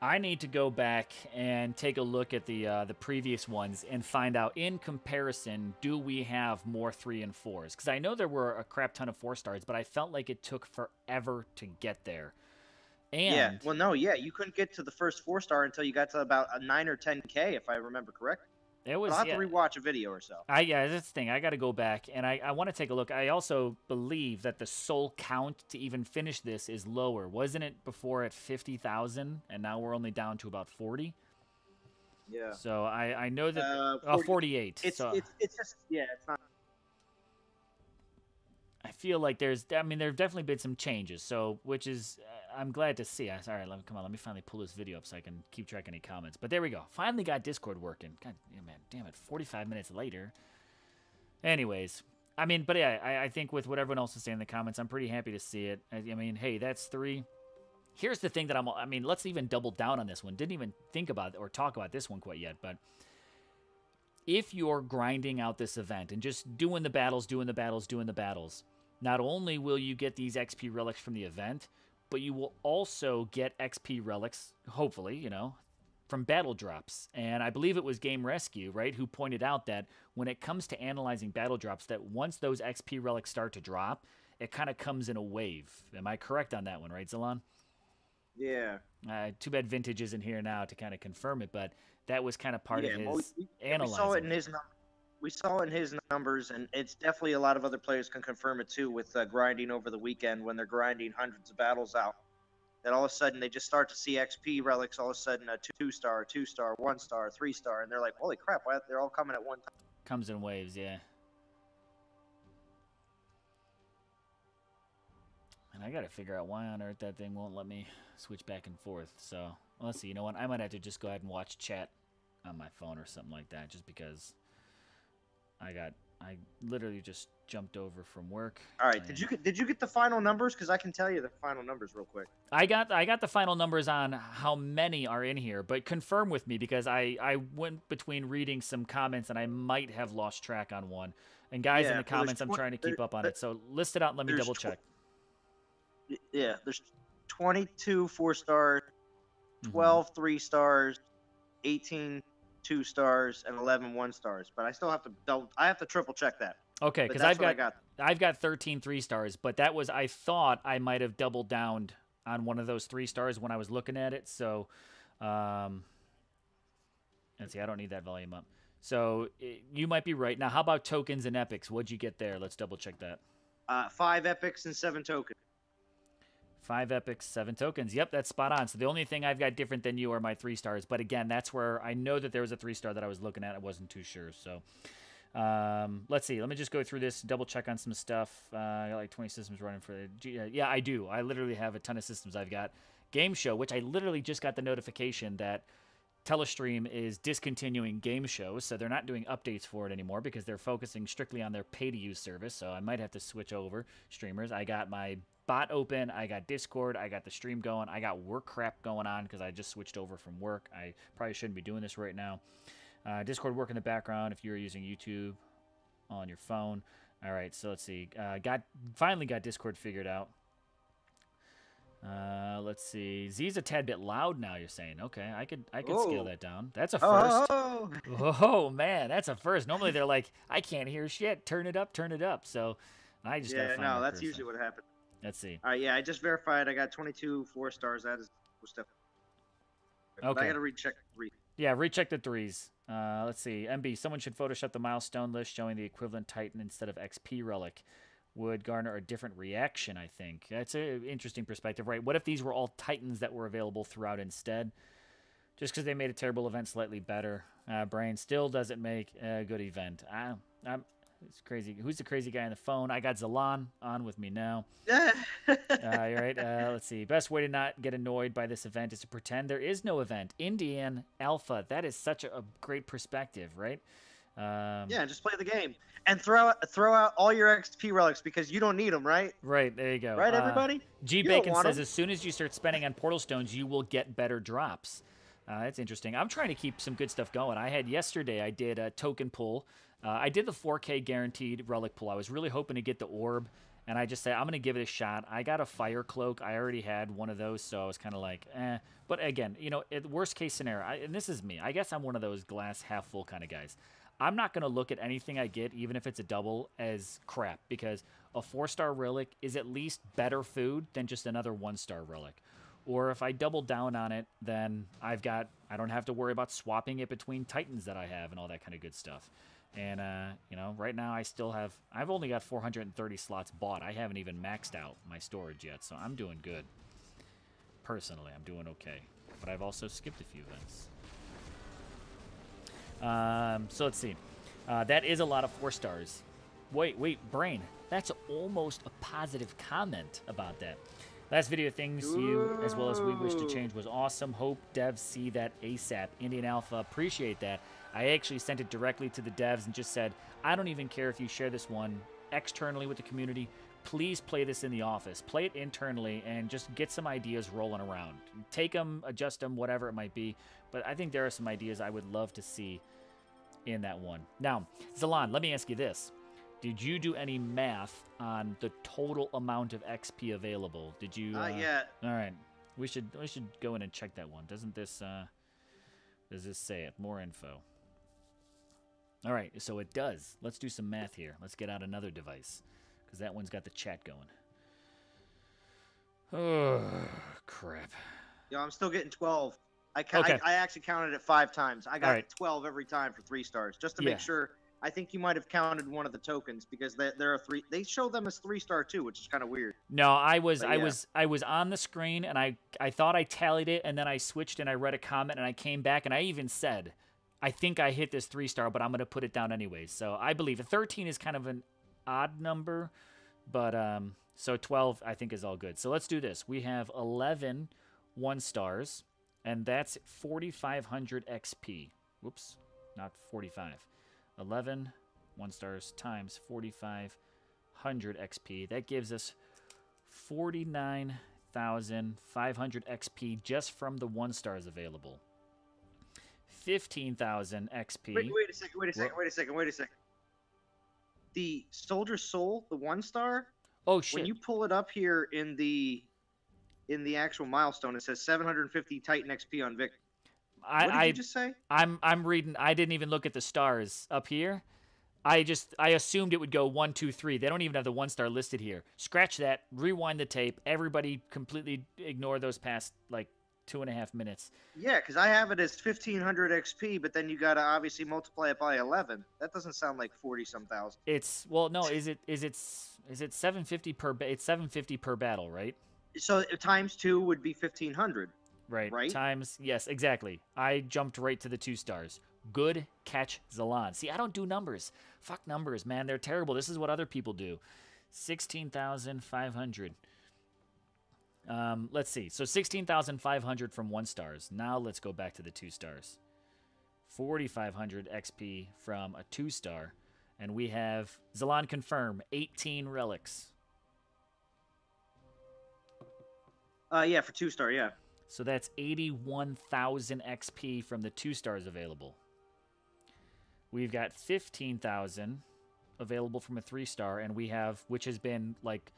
I need to go back and take a look at the previous ones and find out, in comparison, do we have more 3 and 4s? Because I know there were a crap ton of 4 stars, but I felt like it took forever to get there. And
yeah, well, no, yeah, you couldn't get to the first 4 star until you got to about a 9 or 10K, if I remember correctly.
It was,
I'll have to rewatch a video or so.
Yeah, that's the thing. I got to go back, and I want to take a look. I also believe that the soul count to even finish this is lower. Wasn't it before at 50,000, and now we're only down to about 40?
Yeah.
So I know that 48.
It's
so
just it's not.
I feel like there have definitely been some changes. So which is I'm glad to see. All right, let me finally pull this video up so I can keep track of any comments. But there we go. Finally got Discord working. God man, damn it, 45 minutes later. Anyways, but yeah, I think with what everyone else is saying in the comments, I'm pretty happy to see it. I mean, hey, that's 3. Here's the thing that let's even double down on this one. Didn't even think about or talk about this one quite yet, but if you're grinding out this event and just doing the battles, not only will you get these XP relics from the event, but you will also get XP relics, hopefully, from battle drops. And I believe it was Game Rescue, right, who pointed out that when it comes to analyzing battle drops, that once those XP relics start to drop, it kind of comes in a wave. Am I correct on that one, right, Zalon?
Yeah.
Too bad Vintage isn't here now to kind of confirm it, but that was kind of part of his analyzing.
We saw it in his numbers, and it's definitely a lot of other players can confirm it too with grinding over the weekend when they're grinding hundreds of battles out. That all of a sudden they just start to see XP relics. All of a sudden a 2-star, 2-star, 1-star, 3-star, and they're like, "Holy crap! They're all coming at one time."
Comes in waves, yeah. And I gotta figure out why on earth that thing won't let me switch back and forth. So let's see. You know what? I might have to just go ahead and watch chat on my phone or something like that, just because I literally just jumped over from work.
All right. Did you get the final numbers? Because I can tell you the final numbers real quick.
I got the final numbers on how many are in here, but confirm with me because I went between reading some comments and I might have lost track on one. And guys in the comments, I'm trying to keep up on it. So list it out and let me double check.
Yeah, there's 22 4-stars, 12 3-stars, 18 2-stars, and 11 1-stars. But I still have to triple check that.
Okay, because I've got 13 3-stars, but that was I thought I might have doubled down on one of those 3-stars when I was looking at it. So, let's see, I don't need that volume up. So you might be right. Now, how about tokens and epics? What'd you get there? Let's double check that.
5 epics and 7 tokens.
5 epics, 7 tokens. Yep, that's spot on. So the only thing I've got different than you are my 3-stars. But again, that's where I know that there was a 3-star that I was looking at. I wasn't too sure. So let's see. Let me just go through this, double check on some stuff. I got like 20 systems running for it. Yeah, I do. I literally have a ton of systems. I've got Game Show, which I literally just got the notification that Telestream is discontinuing Game Show. So they're not doing updates for it anymore because they're focusing strictly on their pay-to-use service. So I might have to switch over streamers. I got my bot open, I got Discord, I got the stream going, I got work crap going on because I just switched over from work. I probably shouldn't be doing this right now. Discord work in the background if you're using YouTube on your phone. All right, so let's see. Finally got Discord figured out. Let's see. Z's a tad bit loud now. You're saying okay? I could scale that down. That's a first. Oh man, that's a first. Normally they're like, I can't hear shit. Turn it up, turn it up. So I just gotta find
that's usually what happens.
Let's see.
All right, yeah, I just verified. I got 22 4-stars. That is stuff. Okay. I got to recheck 3.
Yeah, recheck the 3s. Let's see. MB, someone should Photoshop the milestone list showing the equivalent Titan instead of XP relic. Would garner a different reaction, I think. That's an interesting perspective, right? What if these were all Titans that were available throughout instead? Just because they made a terrible event slightly better. Brain still doesn't make a good event. It's crazy. Who's the crazy guy on the phone? I got Zalon on with me now. All right. Let's see. Best way to not get annoyed by this event is to pretend there is no event. Indian Alpha. That is such a great perspective, right?
Yeah, just play the game and throw out all your XP relics because you don't need them, right?
Right. There you go.
Right, everybody?
G Bacon says as soon as you start spending on portal stones, you will get better drops. That's interesting. I'm trying to keep some good stuff going. I did a token pull. I did the 4K guaranteed relic pull. I was really hoping to get the orb, and I just said, I'm going to give it a shot. I got a fire cloak. I already had one of those, so I was kind of like, eh. But again, worst case scenario, and this is me. I guess I'm one of those glass half full kind of guys. I'm not going to look at anything I get, even if it's a double, as crap, because a 4-star relic is at least better food than just another 1-star relic. Or if I double down on it, then I don't have to worry about swapping it between Titans that I have and all that kind of good stuff. And, right now I've only got 430 slots bought. I haven't even maxed out my storage yet, so I'm doing good. Personally, I'm doing okay. But I've also skipped a few events. So let's see. That is a lot of 4 stars. Wait, Brain. That's almost a positive comment about that. Last video, things you as well as we wish to change was awesome. Hope devs see that ASAP. Indian Alpha, appreciate that. I actually sent it directly to the devs and just said, I don't even care if you share this one externally with the community. Please play this in the office. Play it internally and just get some ideas rolling around. Take them, adjust them, whatever it might be. But I think there are some ideas I would love to see in that one. Now, Zalan, let me ask you this. Did you do any math on the total amount of XP available? Did you?
Not yet.
All right. We should go in and check that one. Doesn't this does this say it? More info. All right, so it does. Let's do some math here. Let's get out another device because that one's got the chat going. Oh, crap.
Yo, I'm still getting 12. I actually counted it 5 times. I got 12 every time for 3 stars, just to make sure. I think you might have counted one of the tokens because there are 3. They show them as 3-star too, which is kind of weird.
No, I was on the screen and I thought I tallied it, and then I switched and I read a comment and I came back and I even said, I think I hit this 3-star, but I'm gonna put it down anyways. So I believe 13 is kind of an odd number, but so 12 I think is all good. So let's do this. We have 11 1-stars, and that's 4,500 XP. Whoops, not 45. 11 1-stars times 4,500 XP. That gives us 49,500 XP just from the 1-stars available. 15,000 XP.
Wait a second. The Soldier Soul, the 1-star.
Oh shit!
When you pull it up here in the actual milestone, it says 750 Titan XP on Victor. What did you just say?
I'm reading. I didn't even look at the stars up here. I assumed it would go 1, 2, 3. They don't even have the 1-star listed here. Scratch that. Rewind the tape. Everybody completely ignore those past like 2.5 minutes.
Yeah, because I have it as 1,500 XP, but then you gotta obviously multiply it by 11. That doesn't sound like 40-some thousand.
It's no. Is it 750 per? It's 750 per battle, right?
So times 2 would be 1,500.
Right. Times, yes, exactly. I jumped right to the 2 stars. Good catch, Zalan. See, I don't do numbers. Fuck numbers, man. They're terrible. This is what other people do. 16,500. Let's see. So 16,500 from 1-stars. Now let's go back to the 2 stars. 4,500 XP from a 2-star. And we have, Zalan confirm, 18 relics.
Yeah, for 2-star, yeah.
So that's 81,000 XP from the 2 stars available. We've got 15,000 available from a 3-star, and we have, which has been like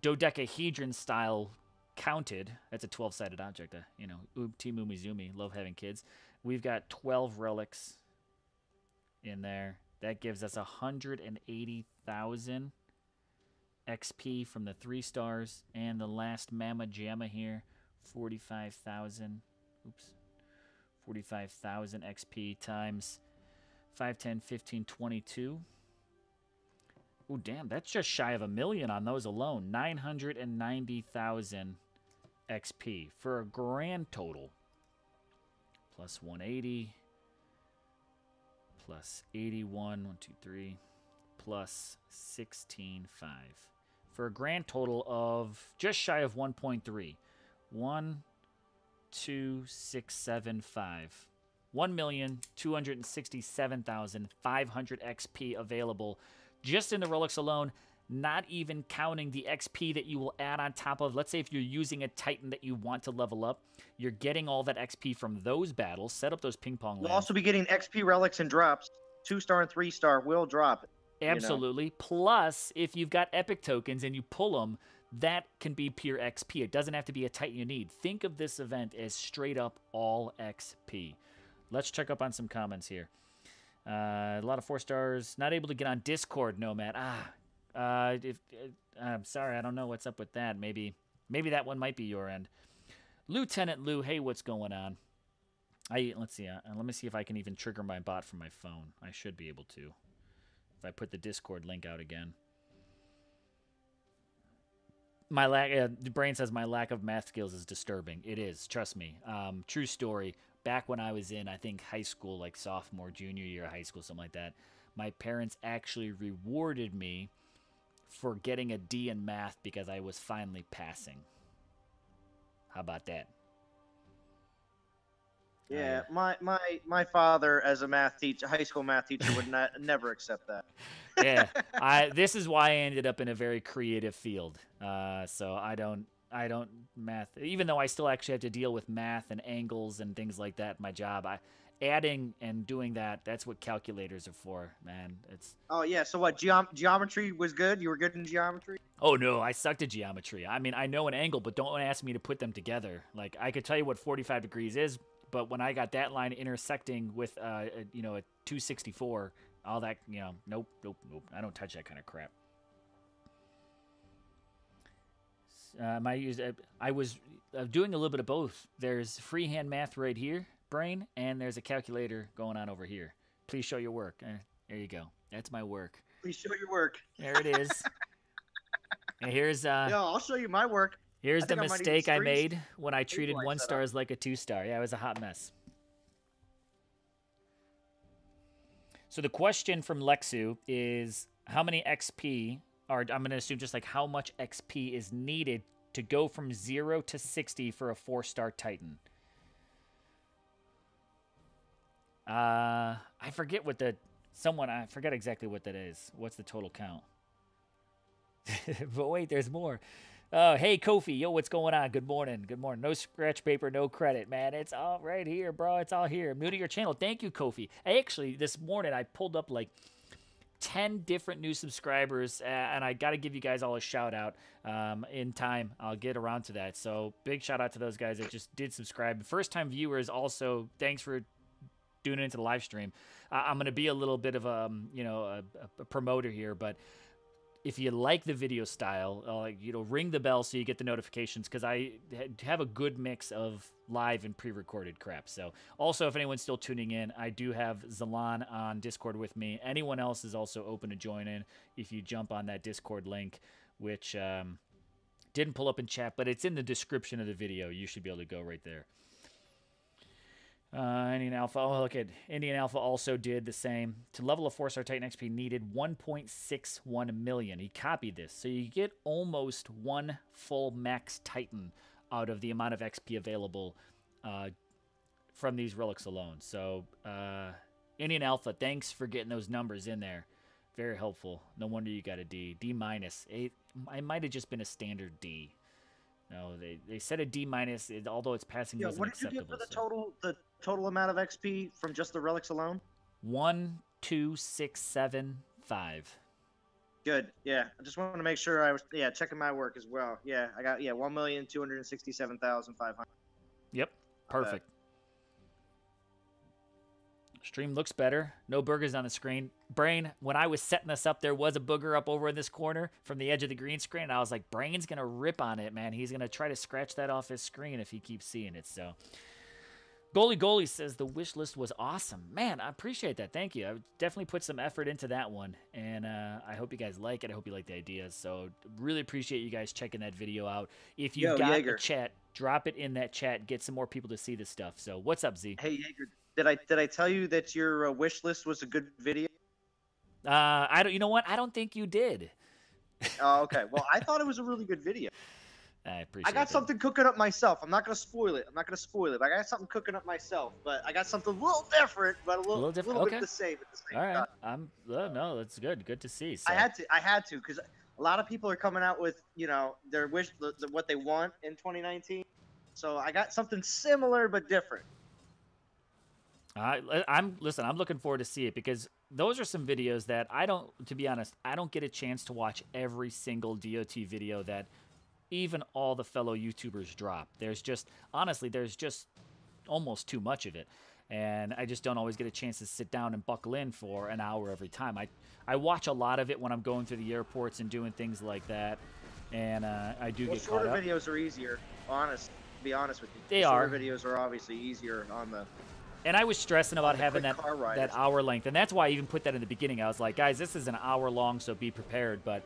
dodecahedron style counted. That's a 12-sided object. You know, Team Umizumi, love having kids. We've got 12 relics in there. That gives us 180,000 XP from the 3 stars, and the last Mama Jamma here. 45,000. Oops. 45,000 XP times 5, 10, 15, 22. Oh, damn. That's just shy of 1 million on those alone. 990,000 XP for a grand total. Plus 180. Plus 81. 1, 2, 3. Plus 16.5. For a grand total of just shy of 1.3. 1,265. 1,267,500 XP available just in the relics alone, not even counting the XP that you will add on top of. Let's say if you're using a Titan that you want to level up, you're getting all that XP from those battles. Set up those ping pong lands.
You'll also be getting XP relics and drops. 2-star and 3-star will drop.
Absolutely. You know? Plus, if you've got epic tokens and you pull them, that can be pure XP. It doesn't have to be a Titan you need. Think of this event as straight up all XP. Let's check up on some comments here. A lot of 4 stars. Not able to get on Discord, Nomad. I'm sorry. I don't know what's up with that. Maybe that one might be your end. Lieutenant Lou, hey, what's going on? Let's see. Let me see if I can even trigger my bot from my phone. I should be able to. If I put the Discord link out again. The brain says my lack of math skills is disturbing. It is, trust me. True story. back when I was in, I think, high school, like sophomore, junior year of high school, something like that, my parents actually rewarded me for getting a D in math because I was finally passing. How about that?
Yeah, my father as a math teacher, high school math teacher, would never accept that.
Yeah, this is why I ended up in a very creative field. So I don't math, even though I still actually have to deal with math and angles and things like that in my job. Adding and doing that's what calculators are for, man. It's
Oh yeah, so what, geometry was good? You were good in geometry?
Oh no, I sucked at geometry. I mean, I know an angle, but don't ask me to put them together. Like, I could tell you what 45 degrees is, but when I got that line intersecting with a 264, all that, nope. I don't touch that kind of crap. I was doing a little bit of both. There's freehand math right here, brain, and there's a calculator going on over here. Please show your work. There you go. That's my work.
Please show your work.
There it is. And here's
I'll show you my work.
Here's the mistake I made when I treated 1 stars like a 2-star. Yeah, it was a hot mess. So the question from Lexu is, how many XP, or I'm going to assume just like how much XP is needed to go from 0 to 60 for a 4-star Titan? I forget I forget exactly what that is. What's the total count? But wait, there's more. Hey, Kofi. Yo, what's going on? Good morning. Good morning. No scratch paper, no credit, man. It's all right here, bro. It's all here. I'm new to your channel. Thank you, Kofi. This morning, I pulled up like 10 different new subscribers, and I got to give you guys all a shout out in time. I'll get around to that. So big shout out to those guys that just did subscribe. First time viewers also, thanks for doing it into the live stream. I'm going to be a little bit of a promoter here, but if you like the video style, ring the bell so you get the notifications, because I have a good mix of live and pre-recorded crap. So also, if anyone's still tuning in, I do have Zalan on Discord with me. Anyone else is also open to join in if you jump on that Discord link, which didn't pull up in chat, but it's in the description of the video. You should be able to go right there. Indian Alpha. Oh, look at Indian Alpha also did the same. To level a 4-star Titan XP needed 1.61 million. He copied this. So you get almost 1 full max Titan out of the amount of XP available from these relics alone. So Indian Alpha, thanks for getting those numbers in there. Very helpful. No wonder you got a D. D minus. It might have just been a standard D. No, they said a D minus, although it's passing wasn't
what did you get for the total amount of XP from just the relics alone?
12675.
Good. Yeah, I just wanted to make sure I was checking my work as well. Yeah, I got 1,267,500.
Yep, perfect. Stream looks better. No burgers on the screen. Brain, when I was setting this up, there was a booger up over in this corner from the edge of the green screen. And I was like, Brain's going to rip on it, man. He's going to try to scratch that off his screen if he keeps seeing it. So, Goalie says the wish list was awesome. Man, I appreciate that. Thank you. I definitely put some effort into that one. And I hope you guys like it. I hope you like the ideas. So, really appreciate you guys checking that video out. If you've got a chat, drop it in that chat. Get some more people to see this stuff. So, what's up, Z?
Hey, Jaeger. Did I tell you that your wish list was a good video?
I don't. You know what? I don't think you did.
Oh, okay. Well, I thought it was a really good video.
I appreciate.
I got something cooking up myself. I'm not gonna spoil it. But I got something cooking up myself. But I got something a little different, but a little
different.
Little bit the same at the same time.
All right. No, that's good. Good to see. So.
I had to, because a lot of people are coming out with their wish, what they want in 2019. So I got something similar but different.
I'm looking forward to see it, because those are some videos that to be honest, I don't get a chance to watch every single DOT video that even all the fellow YouTubers drop. There's just almost too much of it. And I just don't always get a chance to sit down and buckle in for an hour every time. I watch a lot of it when I'm going through the airports and doing things like that. And I do get caught up.
Shorter videos are easier, to be honest with you.
They are.
Shorter videos are obviously easier on the...
And I was stressing about having that hour length. And that's why I even put that in the beginning. I was like, guys, this is an hour long, so be prepared. But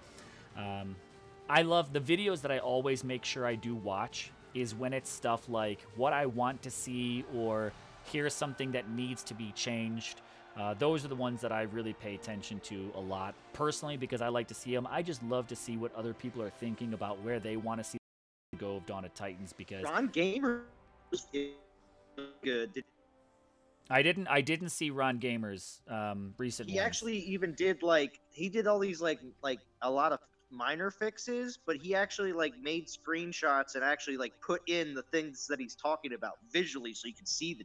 I love the videos that I always make sure I do watch is when it's stuff like what I want to see, or here's something that needs to be changed. Those are the ones that I really pay attention to a lot personally because I like to see them. I just love to see what other people are thinking about where they want to see the go of Dawn of Titans because
Ron Gamer is good.
I didn't see Ron Gamer's recent
He
ones.
actually even did he did all these like a lot of minor fixes, but he actually like made screenshots and actually like put in the things that he's talking about visually so you can see the.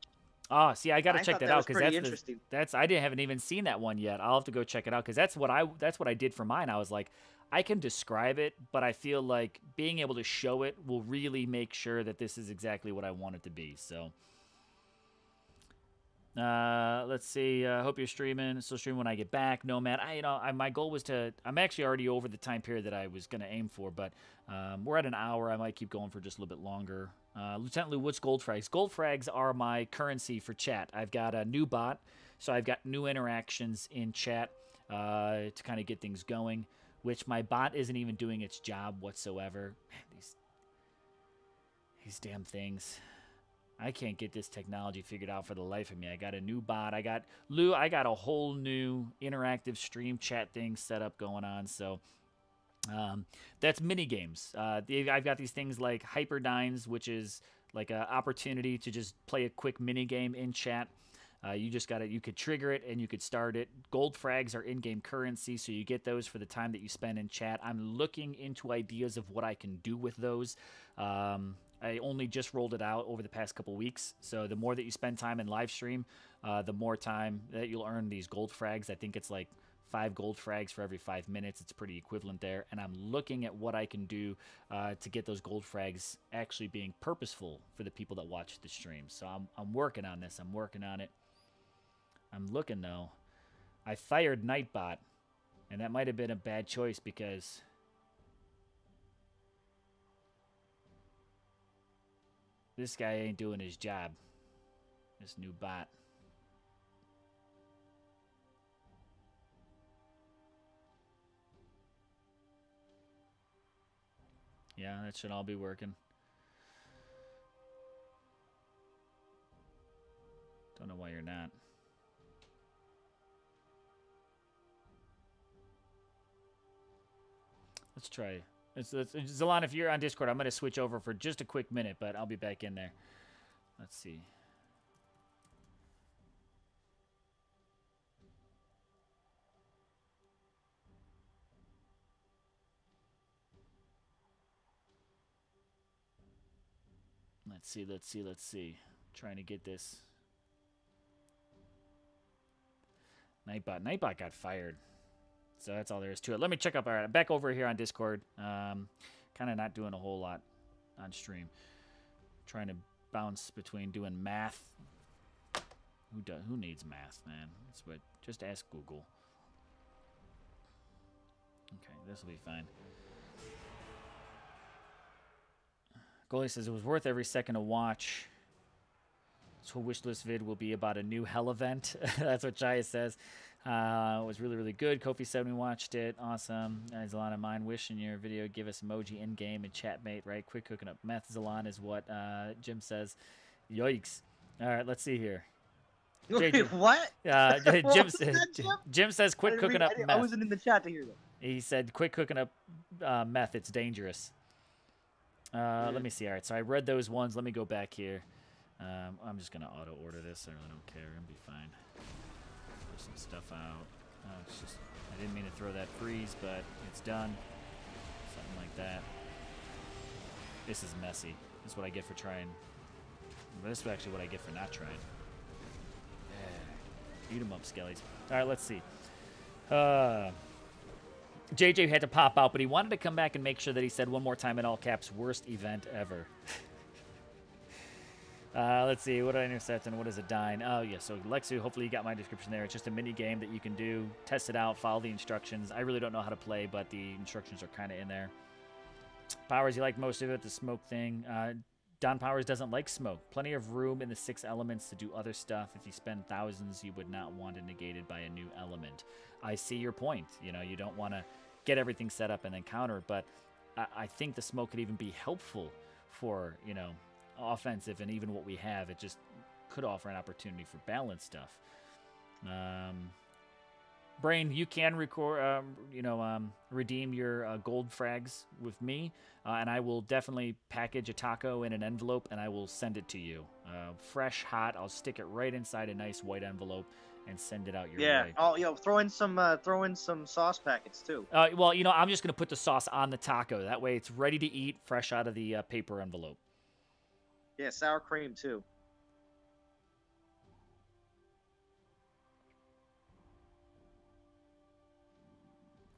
Oh, see, I got to check that out because
interesting.
I haven't even seen that one yet. I'll have to go check it out because that's what I did for mine. I was like, I can describe it, but I feel like being able to show it will really make sure that this is exactly what I want it to be. So, let's see. Hope you're streaming. Still streaming when I get back. No, man. My goal was to. I'm actually already over the time period that I was going to aim for, but we're at an hour. I might keep going for just a little bit longer. Lieutenant Lou, what's gold frags? Gold frags are my currency for chat. I've got a new bot, so I've got new interactions in chat to kind of get things going, which my bot isn't even doing its job whatsoever. Man, these damn things. I can't get this technology figured out for the life of me. I got a new bot. I got a whole new interactive stream chat thing set up going on, so... that's mini games. I've got these things like Hyperdines, which is like an opportunity to just play a quick mini game in chat. You could trigger it and you could start it. Gold frags are in-game currency, so you get those for the time that you spend in chat. I'm looking into ideas of what I can do with those. I only just rolled it out over the past couple weeks, so the more that you spend time in live stream, the more time that you'll earn these gold frags. I think it's like 5 gold frags for every 5 minutes. It's pretty equivalent there. And I'm looking at what I can do to get those gold frags actually being purposeful for the people that watch the stream. So I'm working on this. I'm working on it. I'm looking, though. I fired Nightbot, and that might have been a bad choice because... this guy ain't doing his job. This new bot. Yeah, that should all be working. Don't know why you're not. Let's try. Zalon, if you're on Discord, I'm going to switch over for just a quick minute, but I'll be back in there. Let's see. Let's see. Trying to get this. Nightbot got fired. So that's all there is to it. Let me check up. All right, I'm back over here on Discord. Kind of not doing a whole lot on stream. Trying to bounce between doing math. Who needs math, man? That's what. Just ask Google. Okay, this will be fine. Goalie says it was worth every second to watch. So wishlist vid will be about a new hell event. That's what Jaya says. It was really, really good. Kofi said we watched it. Awesome. There's a lot of mine. Wishing your video give us emoji in game and chatmate, right? Quick cooking up meth. Zalon is what Jim says. Yikes. All right, let's see here.
Wait, what?
Jim says quit cooking up meth.
I wasn't in the chat to hear that.
He said quit cooking up meth. It's dangerous. Let me see. All right, so I read those ones. Let me go back here. I'm just going to auto-order this. I really don't care. I'm going to be fine. Throw some stuff out. It's just, I didn't mean to throw that freeze, but it's done. Something like that. This is messy. This is what I get for trying. This is actually what I get for not trying. Eat them up, Skellies. All right, let's see. JJ had to pop out, but he wanted to come back and make sure that he said one more time in all caps, worst event ever. Let's see, what did I intercept and what is a dine? Oh, yeah, so Lexu, hopefully you got my description there. It's just a mini game that you can do. Test it out, follow the instructions. I really don't know how to play, but the instructions are kind of in there. Powers, you like most of it, the smoke thing. Don Powers doesn't like smoke. Plenty of room in the 6 elements to do other stuff. If you spend thousands, you would not want it negated by a new element. I see your point. You know, you don't want to get everything set up and then counter, but I think the smoke could even be helpful for, you know, offensive and even what we have. It just could offer an opportunity for balance stuff. Brain, you can redeem your gold frags with me, and I will definitely package a taco in an envelope, and I will send it to you. Fresh, hot. I'll stick it right inside a nice white envelope and send it out your way.
Oh, throw in some sauce packets too.
Well, I'm just gonna put the sauce on the taco. That way, it's ready to eat, fresh out of the paper envelope.
Yeah, sour cream too.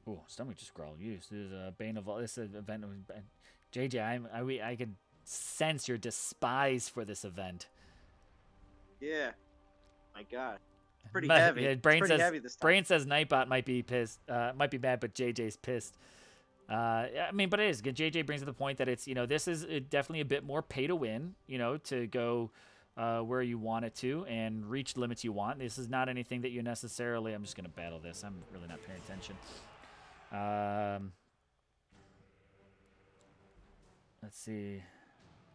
Ooh, stomach just growled. This is a bane of all. This event, JJ. I could sense your despise for this event.
Yeah, my God, pretty heavy.
Yeah,
Brain says heavy this time.
Brain says Nightbot might be pissed. Might be mad, but JJ's pissed. I mean, but it is good. JJ brings up the point that it's this is definitely a bit more pay to win. To go where you want it to and reach limits you want. This is not anything that you necessarily. I'm just gonna battle this. I'm really not paying attention. Let's see.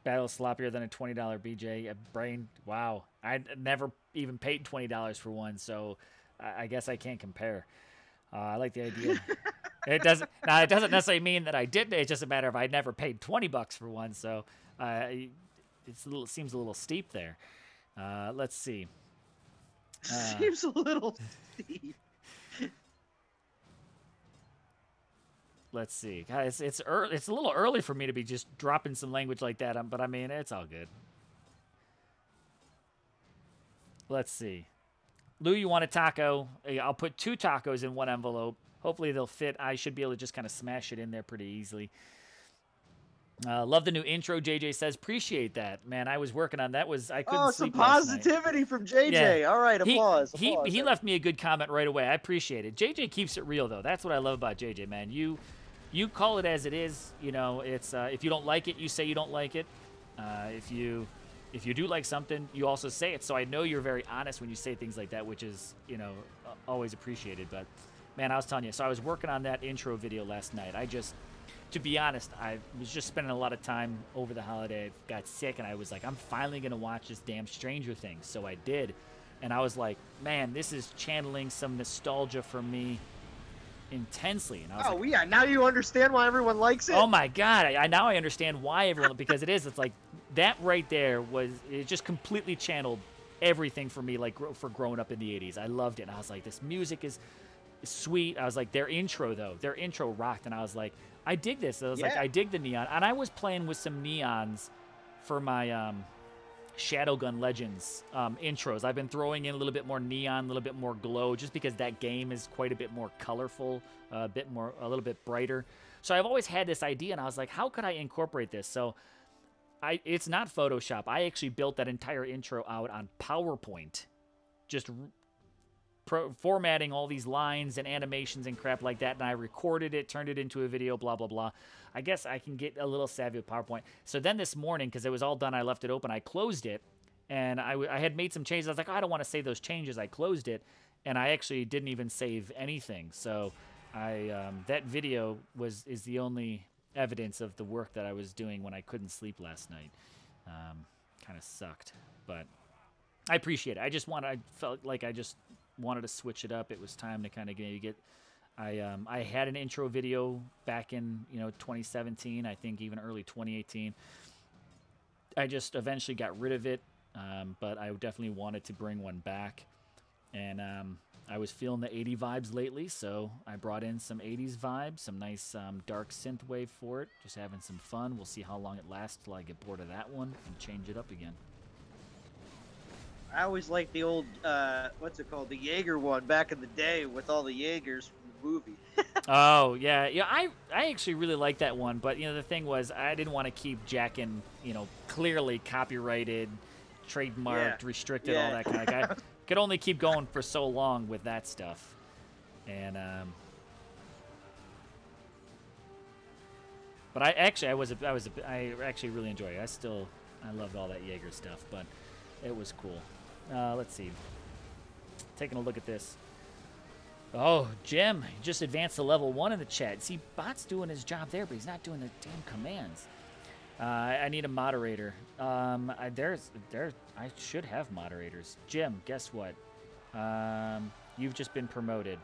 Battle sloppier than a $20 BJ. Brain. Wow. I never even paid $20 for one, so I guess I can't compare. I like the idea. It doesn't necessarily mean that I didn't. It's just a matter of I never paid $20 for one, so it seems a little steep there. Let's see.
Seems a little steep.
Let's see, guys. It's early. It's a little early for me to be just dropping some language like that. But I mean, it's all good. Let's see. Lou, you want a taco? I'll put 2 tacos in one envelope. Hopefully they'll fit. I should be able to just kind of smash it in there pretty easily. Love the new intro, JJ says. Appreciate that, man. I was working on that. I couldn't sleep last night.
Positivity from JJ. Yeah. All right, applause.
He left me a good comment right away. I appreciate it. JJ keeps it real though. That's what I love about JJ, man. You call it as it is. It's if you don't like it, you say you don't like it. If you do like something, you also say it. So I know you're very honest when you say things like that, which is always appreciated. But man, I was telling you. So I was working on that intro video last night. To be honest, I was just spending a lot of time over the holiday. I got sick, and I was like, I'm finally going to watch this damn Stranger Things. So I did. And I was like, man, this is channeling some nostalgia for me intensely. And I was
yeah. Now you understand why everyone likes it?
Oh, my God. Now I understand why everyone, because it's like that right there it just completely channeled everything for me, like for growing up in the 80s. I loved it. And I was like, this music is sweet. I was like, their intro rocked. And I was like, I dig this. I was like, I dig the neon. And I was playing with some neons for my Shadowgun Legends intros. I've been throwing in a little bit more neon, a little bit more glow, just because that game is quite a bit more colorful, a little bit brighter. So I've always had this idea, and I was like, how could I incorporate this? So it's not Photoshop. I actually built that entire intro out on PowerPoint, just formatting all these lines and animations and crap like that, and I recorded it, turned it into a video, blah, blah, blah. I guess I can get a little savvy with PowerPoint. So then this morning, because it was all done, I left it open, I closed it, and I had made some changes. I was like, I don't want to save those changes. I closed it, and I actually didn't even save anything. So that video is the only evidence of the work that I was doing when I couldn't sleep last night. Kind of sucked, but I appreciate it. I felt like I just wanted to switch it up. It was time to kind of get. I had an intro video back in 2017. I think even early 2018. I just eventually got rid of it, but I definitely wanted to bring one back, and I was feeling the 80 vibes lately, so I brought in some 80s vibes, some nice dark synthwave for it. Just having some fun. We'll see how long it lasts till I get bored of that one and change it up again.
I always liked the old, what's it called, the Jaeger one back in the day with all the Jaegers from the movie.
Oh, yeah. I actually really liked that one, but, the thing was I didn't want to keep jacking, clearly copyrighted, trademarked, restricted, all that kind of guy. Could only keep going for so long with that stuff. And, but I actually really enjoyed it. I loved all that Jaeger stuff, but it was cool. Let's see. Taking a look at this. Oh, Jim, he just advanced to level 1 in the chat. See, Bot's doing his job there, but he's not doing the damn commands. I need a moderator. I should have moderators. Jim, guess what? You've just been promoted.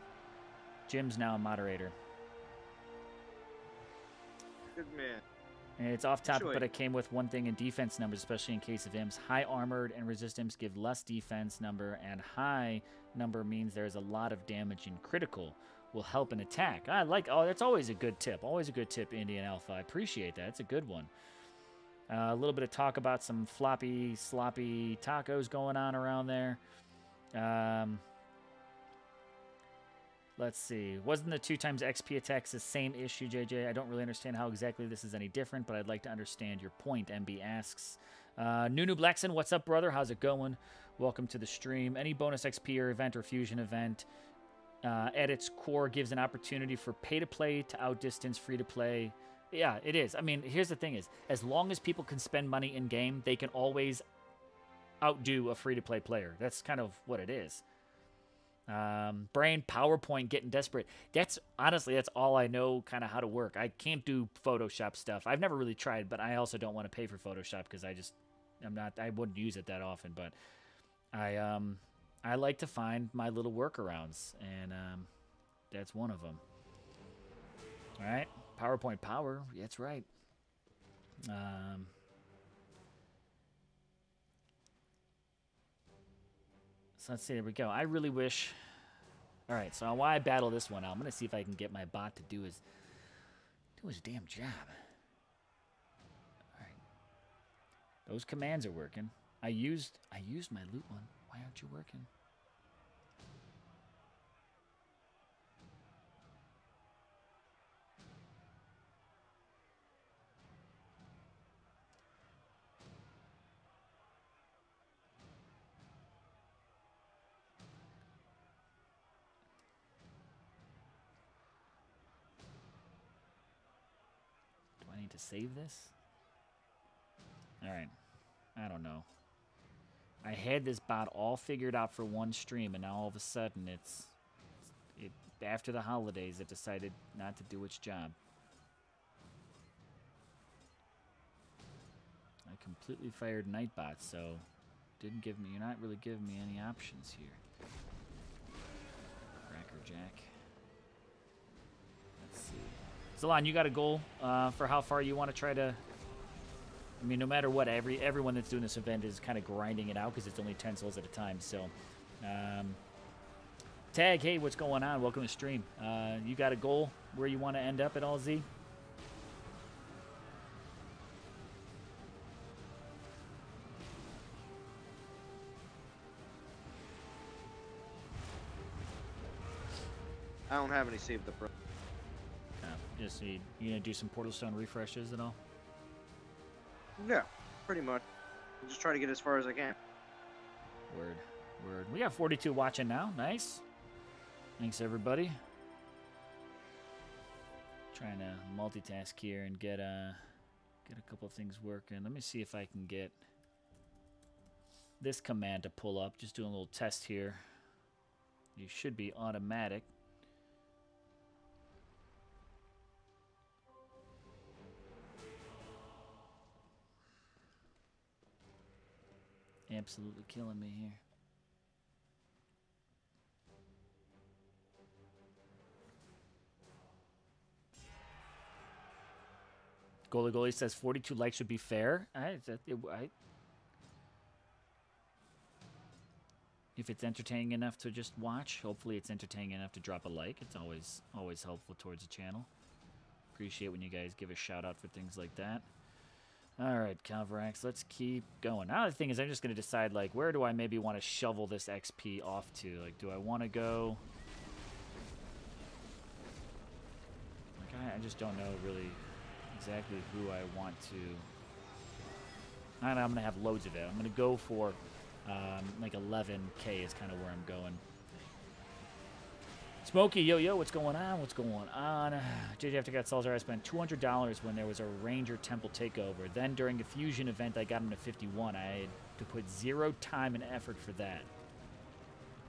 Jim's now a moderator.
Good man.
And it's off topic, but it came with one thing in defense numbers, especially in case of imps. High armored and resist imps give less defense number, and high number means there's a lot of damage in critical. Will help an attack. Oh, that's always a good tip. Always a good tip, Indian Alpha. I appreciate that. It's a good one. A little bit of talk about some floppy, sloppy tacos going on around there. Let's see. Wasn't the 2x XP attacks the same issue, JJ? I don't really understand how exactly this is any different, but I'd like to understand your point, MB asks. Nunu Blackson, what's up, brother? How's it going? Welcome to the stream. Any bonus XP or event or fusion event at its core gives an opportunity for pay-to-play to outdistance free-to-play. Yeah, it is. I mean, here's the thing is, as long as people can spend money in-game, they can always outdo a free-to-play player. That's kind of what it is. Brain, PowerPoint, getting desperate. Honestly, that's all I know kind of how to work. I can't do Photoshop stuff. I've never really tried, but I also don't want to pay for Photoshop because I wouldn't use it that often, but I like to find my little workarounds, and that's one of them. All right, PowerPoint power. That's right. So let's see. There we go. I really wish. All right. So while I battle this one out, I'm gonna see if I can get my bot to do his damn job. All right. Those commands are working. I used my loot one. Why aren't you working? Do I need to save this? All right. I don't know. I had this bot all figured out for one stream, and now all of a sudden after the holidays, it decided not to do its job. I completely fired Nightbot, so you're not really giving me any options here. Crackerjack. Let's see. Zalon, you got a goal for how far you want to try to... I mean, no matter what, everyone that's doing this event is kind of grinding it out because it's only 10 souls at a time. So, Tag, hey, what's going on? Welcome to the stream. You got a goal where you want to end up at all, Z?
I don't have any saved up, bro.
Just you gonna do some Portal Stone refreshes at all?
Yeah, pretty much. I'll just try to get as far as I can.
Word. We got 42 watching now. Nice. Thanks, everybody. Trying to multitask here and get a couple of things working. Let me see if I can get this command to pull up. Just doing a little test here. You should be automatic. Absolutely killing me here. Goalie says 42 likes should be fair. If it's entertaining enough to just watch, hopefully it's entertaining enough to drop a like. It's always helpful towards the channel. Appreciate when you guys give a shout out for things like that. All right, Calvarax, let's keep going. Now the thing is, I'm just going to decide, like, where do I maybe want to shovel this XP off to? Like, do I want to go... Like, I just don't know really exactly who I want to... I don't know, I'm going to have loads of it. I'm going to go for, like, 11K is kind of where I'm going. Smokey, yo, what's going on? What's going on? JJ, after I got Salzar, I spent $200 when there was a Ranger Temple takeover. Then during a fusion event, I got him to 51. I had to put 0 time and effort for that.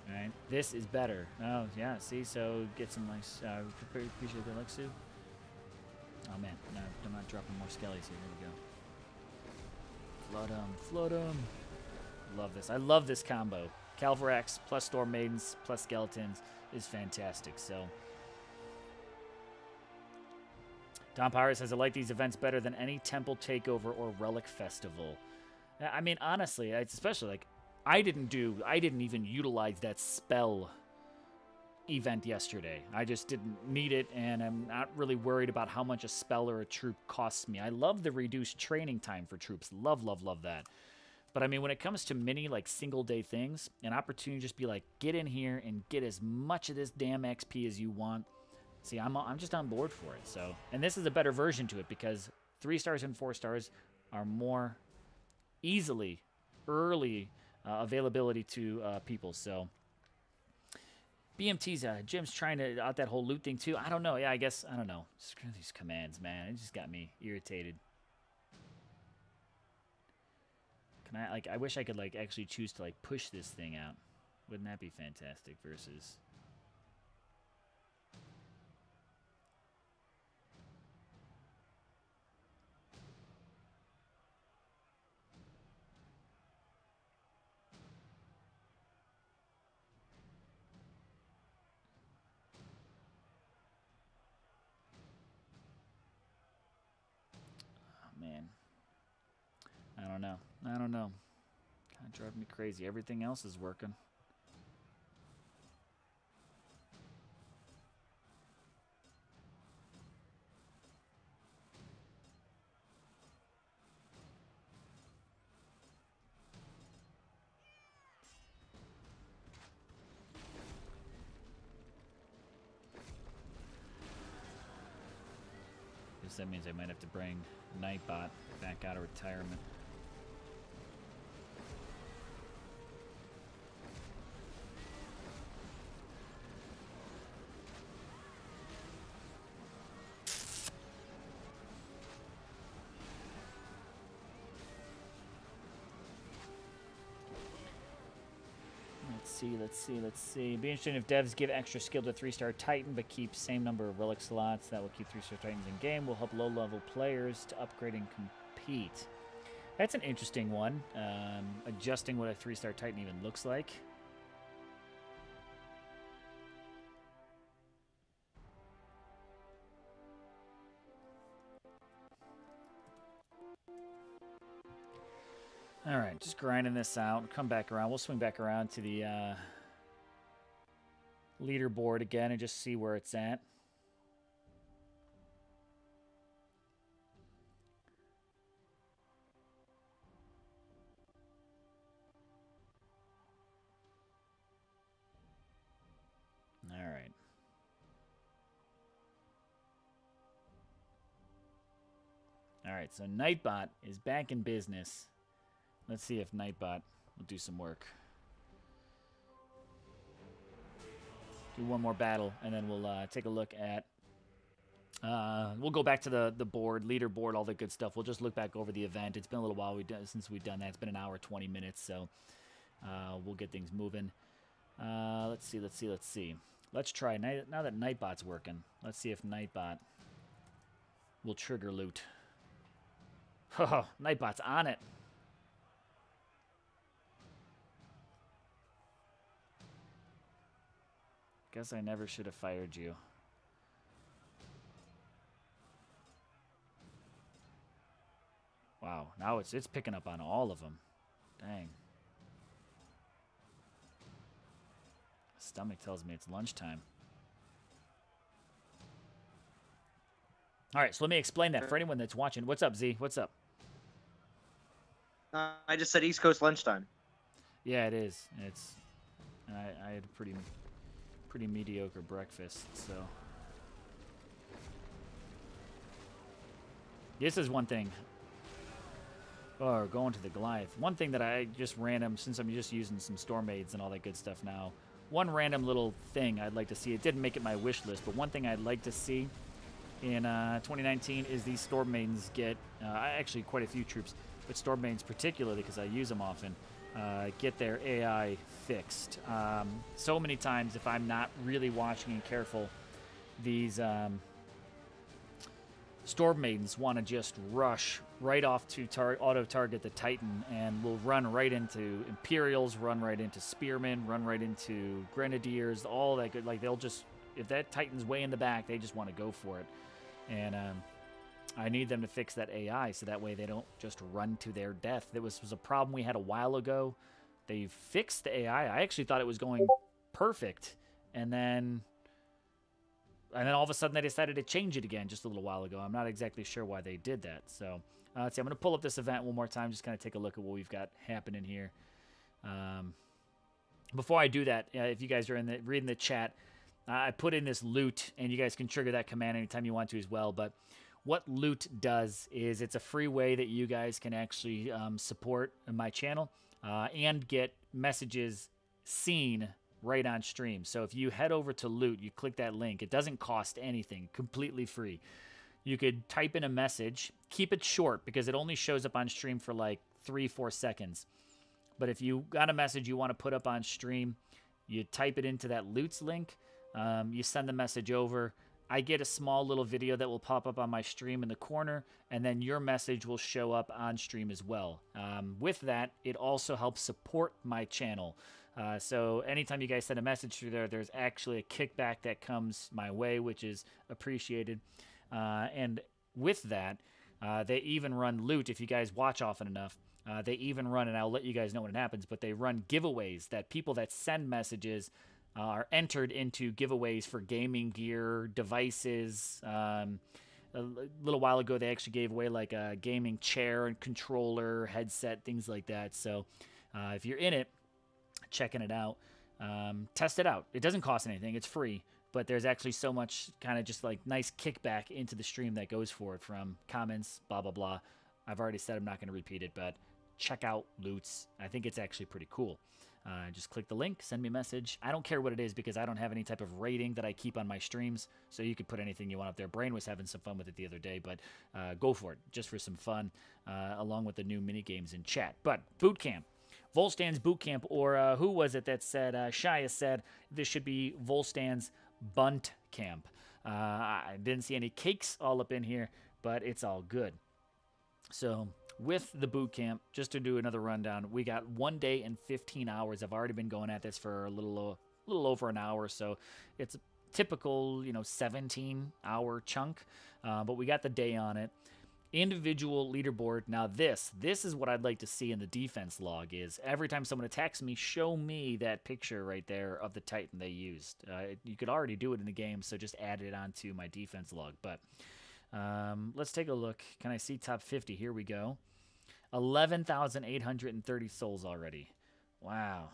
All right, this is better. Oh, yeah, see? So get some likes. Appreciate the likes, Sue. Oh, man, no, I'm not dropping more skellies here. Here we go. Flood them. Flood them. Love this. I love this combo. Calvarax plus Storm Maidens plus Skeletons is fantastic. So, Don Power says, I like these events better than any Temple Takeover or Relic Festival. I mean, honestly, it's especially like, I didn't even utilize that spell event yesterday. I just didn't need it, and I'm not really worried about how much a spell or a troop costs me. I love the reduced training time for troops. Love, love, love that. But I mean, when it comes to mini, like, single-day things, an opportunity to just be like, get in here and get as much of this damn XP as you want. See, I'm just on board for it. So, and this is a better version to it because 3 stars and 4 stars are more easily early availability to people. So, BMT's Jim's trying to out that whole loot thing too. I don't know. Yeah, I guess I don't know. Screw these commands, man. It just got me irritated. Can I I wish I could actually choose to push this thing out. Wouldn't that be fantastic? Versus. Man, I don't know. Kind of driving me crazy. Everything else is working. Guess that means I might have to bring Nightbot back out of retirement. Let's see. Be interesting if devs give extra skill to 3-star Titan, but keep same number of relic slots. That will keep 3-star Titans in game. Will help low-level players to upgrade and compete. That's an interesting one. Adjusting what a 3-star Titan even looks like. All right, just grinding this out. Come back around. We'll swing back around to the leaderboard again and just see where it's at. All right. All right, so Nightbot is back in business. Let's see if Nightbot will do some work. Do one more battle, and then we'll take a look at... we'll go back to the board, leaderboard, all the good stuff. We'll just look back over the event. It's been a little while since we've done that. It's been an hour, 20 minutes, so we'll get things moving. Let's see. Let's try. Now that Nightbot's working, let's see if Nightbot will trigger loot. Oh, Nightbot's on it. Guess I never should have fired you. Wow, now it's picking up on all of them. Dang. Stomach tells me it's lunchtime. All right, so let me explain that for anyone that's watching. What's up, Z? What's up?
I just said East Coast lunchtime.
Yeah, it is. I had a pretty mediocre breakfast, so. This is one thing. Oh, going to the Goliath. One thing that I just random, since I'm just using some Storm Maids and all that good stuff now, one random little thing I'd like to see. It didn't make it my wish list, but one thing I'd like to see in 2019 is these Storm Maidens get, actually quite a few troops, but Storm Maidens particularly because I use them often, get their AI fixed. So many times, if I'm not really watching and careful, these Storm Maidens want to just rush right off to auto-target the Titan, and will run right into Imperials, run right into Spearmen, run right into Grenadiers, all that good. Like, they'll just, if that Titan's way in the back, they just want to go for it. And I need them to fix that AI so that way they don't just run to their death. That was a problem we had a while ago. They fixed the AI. I actually thought it was going perfect, and then all of a sudden they decided to change it again just a little while ago. I'm not exactly sure why they did that. So let's see. I'm going to pull up this event one more time, just kind of take a look at what we've got happening here. Before I do that, if you guys are reading the chat, I put in this loot, and you guys can trigger that command anytime you want to as well. But what loot does is it's a free way that you guys can actually support my channel and get messages seen right on stream. So if you head over to loot, you click that link. It doesn't cost anything, completely free. You could type in a message, keep it short because it only shows up on stream for like 3-4 seconds. But if you got a message you want to put up on stream, you type it into that loots link, you send the message over. I get a small little video that will pop up on my stream in the corner, and then your message will show up on stream as well. With that, it also helps support my channel. So anytime you guys send a message through there, there's actually a kickback that comes my way, which is appreciated. And with that, they even run loot. If you guys watch often enough, they even run, and I'll let you guys know when it happens, but they run giveaways that people that send messages are entered into giveaways for gaming gear, devices. A little while ago, they actually gave away like a gaming chair and controller, headset, things like that. So if you're in it, checking it out, test it out. It doesn't cost anything. It's free, but there's actually so much kind of just like nice kickback into the stream that goes for it from comments, blah, blah, blah. I've already said I'm not going to repeat it, but check out Loots. I think it's actually pretty cool. Just click the link, send me a message. I don't care what it is because I don't have any type of rating that I keep on my streams, so you could put anything you want up there. Brain was having some fun with it the other day, but go for it, just for some fun, along with the new mini games in chat. But boot camp. Volstan's boot camp, or who was it that said, Shia said this should be Volstan's bunt camp. I didn't see any cakes all up in here, but it's all good. So with the boot camp, just to do another rundown, we got 1 day and 15 hours. I've already been going at this for a little over an hour, so it's a typical, 17-hour chunk, but we got the day on it. Individual leaderboard. Now this is what I'd like to see in the defense log, is every time someone attacks me, show me that picture right there of the Titan they used. You could already do it in the game, so just add it onto my defense log. But let's take a look. Can I see top 50? Here we go. 11,830 souls already. Wow.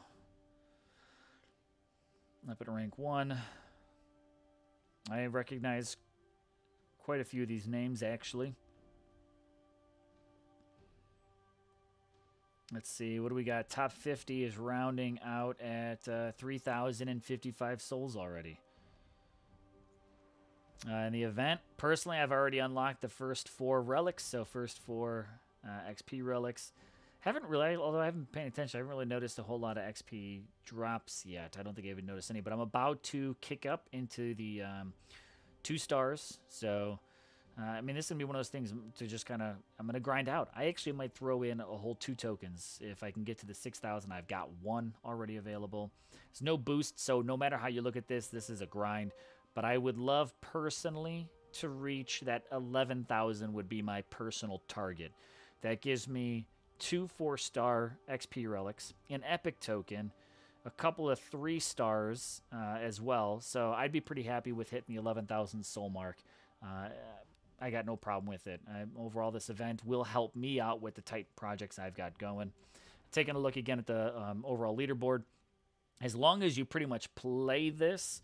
Up at rank 1. I recognize quite a few of these names, actually. Let's see, what do we got? Top 50 is rounding out at 3,055 souls already. In the event, personally, I've already unlocked the first 4 relics, so first 4 XP relics. Haven't really, although I haven't been paying attention, I haven't really noticed a whole lot of XP drops yet. I don't think I even noticed any, but I'm about to kick up into the 2 stars, so... I mean, this is going to be one of those things to just kind of, I'm going to grind out. I actually might throw in a whole 2 tokens. If I can get to the 6,000, I've got 1 already available. There's no boost, so no matter how you look at this, this is a grind. But I would love personally to reach that 11,000 would be my personal target. That gives me 2 4-star XP relics, an epic token, a couple of 3 stars as well. So I'd be pretty happy with hitting the 11,000 soul mark. I got no problem with it. Overall, this event will help me out with the tight projects I've got going. Taking a look again at the overall leaderboard. As long as you pretty much play this,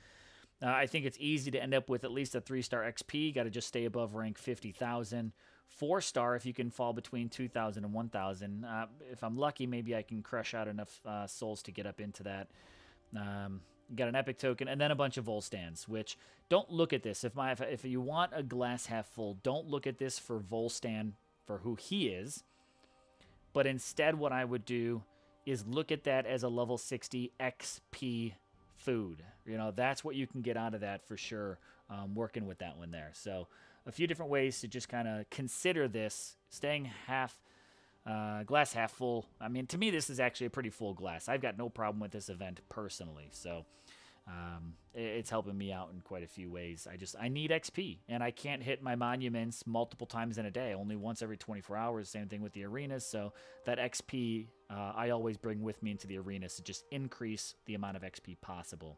I think it's easy to end up with at least a 3-star XP. Got to just stay above rank 50,000. 4-star if you can fall between 2,000 and 1,000. If I'm lucky, maybe I can crush out enough souls to get up into that. Got an epic token, and then a bunch of Volstans, which don't look at this. If you want a glass half full, don't look at this for Volstan for who he is. But instead, what I would do is look at that as a level 60 XP food. That's what you can get out of that for sure, working with that one there. So a few different ways to just kind of consider this, staying glass half full. I mean, to me, this is actually a pretty full glass. I've got no problem with this event personally, so it's helping me out in quite a few ways. I need XP, and I can't hit my monuments multiple times in a day, only once every 24 hours. Same thing with the arenas, so that XP I always bring with me into the arenas to just increase the amount of XP possible.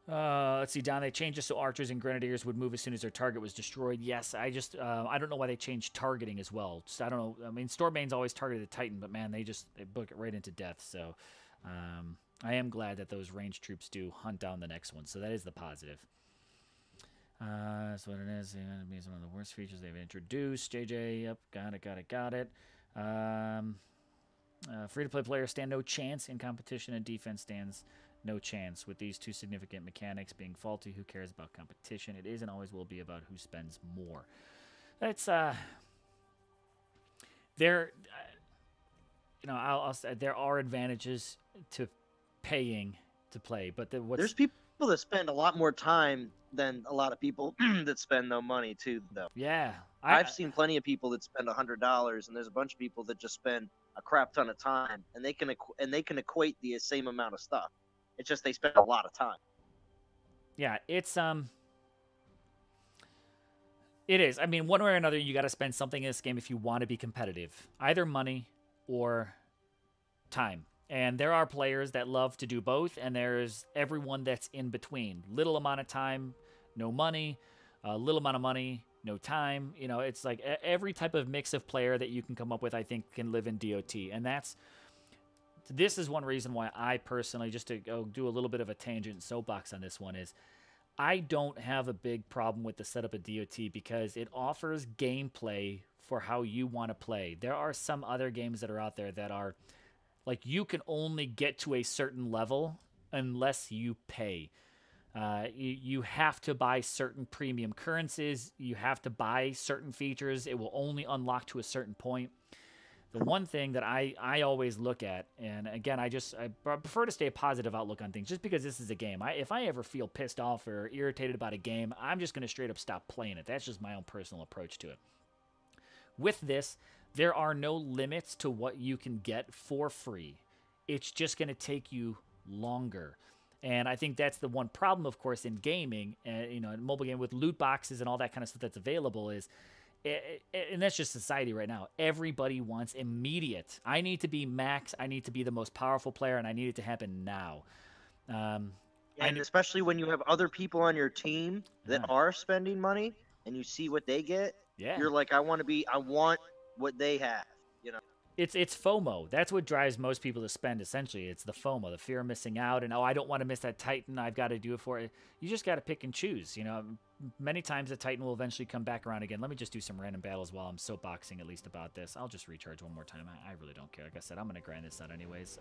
Let's see, Don, they changed it so archers and grenadiers would move as soon as their target was destroyed. Yes, I don't know why they changed targeting as well. Just, I don't know. I mean, Stormbane's always targeted the Titan, but man, they book it right into death. So I am glad that those ranged troops do hunt down the next one. So that is the positive. That's what it is. It's one of the worst features they've introduced. JJ, yep, got it. Free-to-play players stand no chance in competition, and defense stands no chance. With these two significant mechanics being faulty, who cares about competition? It is and always will be about who spends more. That's there. I'll say there are advantages to paying to play, but there's
people that spend a lot more time than a lot of people that spend no money too, though.
Yeah,
I've seen plenty of people that spend $100, and there's a bunch of people that just spend a crap ton of time, and they can equate the same amount of stuff. It's just they spend a lot of time.
Yeah, it is. I mean, one way or another, you got to spend something in this game if you want to be competitive. Either money or time. And there are players that love to do both, and there's everyone that's in between. Little amount of time, no money. Little amount of money, no time. It's like every type of mix of player that you can come up with, I think, can live in DOT. And this is one reason why I personally, just to go do a little bit of a tangent soapbox on this one, is I don't have a big problem with the setup of DOT because it offers gameplay for how you want to play. There are some other games that are out there that are like you can only get to a certain level unless you pay. You have to buy certain premium currencies. You have to buy certain features. It will only unlock to a certain point. The one thing that I always look at, and again, I prefer to stay a positive outlook on things just because this is a game. If I ever feel pissed off or irritated about a game, I'm just going to straight up stop playing it. That's just my own personal approach to it. With this, there are no limits to what you can get for free. It's just going to take you longer. And I think that's the one problem, of course, in gaming, in mobile game with loot boxes and all that kind of stuff that's available is, and that's just society right now. Everybody wants immediate. I need to be max. I need to be the most powerful player, and I need it to happen now.
And especially when you have other people on your team that are spending money, and you see what they get.
Yeah,
you're like, I want what they have.
It's FOMO. That's what drives most people to spend. Essentially, it's the FOMO, the fear of missing out, and I don't want to miss that Titan. I've got to do it for it. You just got to pick and choose. Many times the Titan will eventually come back around again. Let me just do some random battles while I'm soapboxing at least about this. I'll just recharge one more time. I really don't care. Like I said, I'm going to grind this out anyways.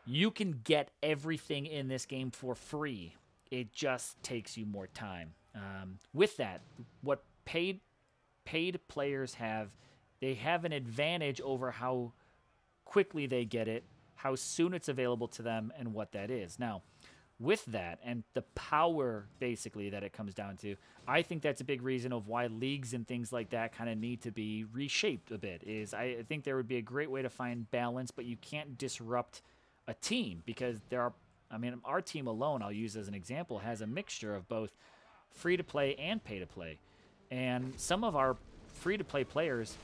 You can get everything in this game for free. It just takes you more time. With that, what paid players have, they have an advantage over how quickly they get it, how soon it's available to them, and what that is. Now, with that and the power basically that it comes down to, I think that's a big reason of why leagues and things like that kind of need to be reshaped a bit. I think there would be a great way to find balance, but you can't disrupt a team because our team alone, I'll use as an example, has a mixture of both free-to-play and pay-to-play. And some of our free-to-play players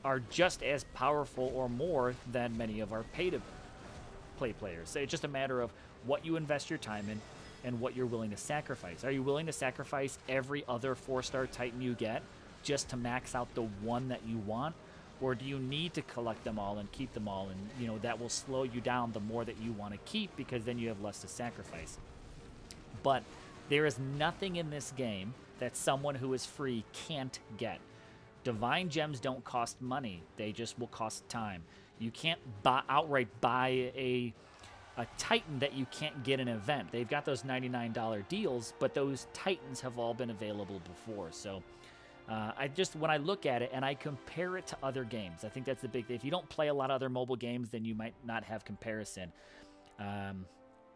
are just as powerful or more than many of our pay-to-play players. So it's just a matter of what you invest your time in and what you're willing to sacrifice. Are you willing to sacrifice every other 4-star Titan you get just to max out the one that you want? Or do you need to collect them all and keep them all? And, that will slow you down the more that you want to keep because then you have less to sacrifice. But there is nothing in this game that someone who is free can't get. Divine gems don't cost money. They just will cost time. You can't outright buy a Titan that you can't get in an event. They've got those $99 deals, but those Titans have all been available before. So when I look at it and I compare it to other games, I think that's the big thing. If you don't play a lot of other mobile games, then you might not have comparison.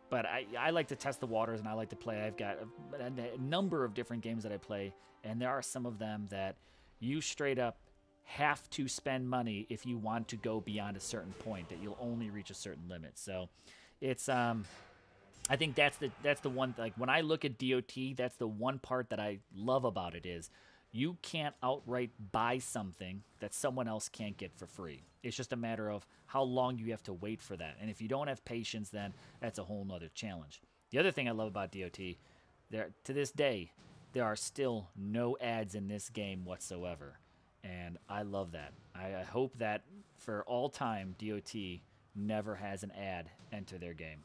But I like to test the waters, and I like to play. I've got a number of different games that I play, and there are some of them that you straight up have to spend money if you want to go beyond a certain point, that you'll only reach a certain limit. So it's I think that's the one, like when I look at DOT, that's the one part that I love about it is you can't outright buy something that someone else can't get for free. It's just a matter of how long you have to wait for that. And if you don't have patience, then that's a whole nother challenge. The other thing I love about DOT, to this day, there are still no ads in this game whatsoever. And I love that. I hope that for all time, DOT never has an ad enter their game.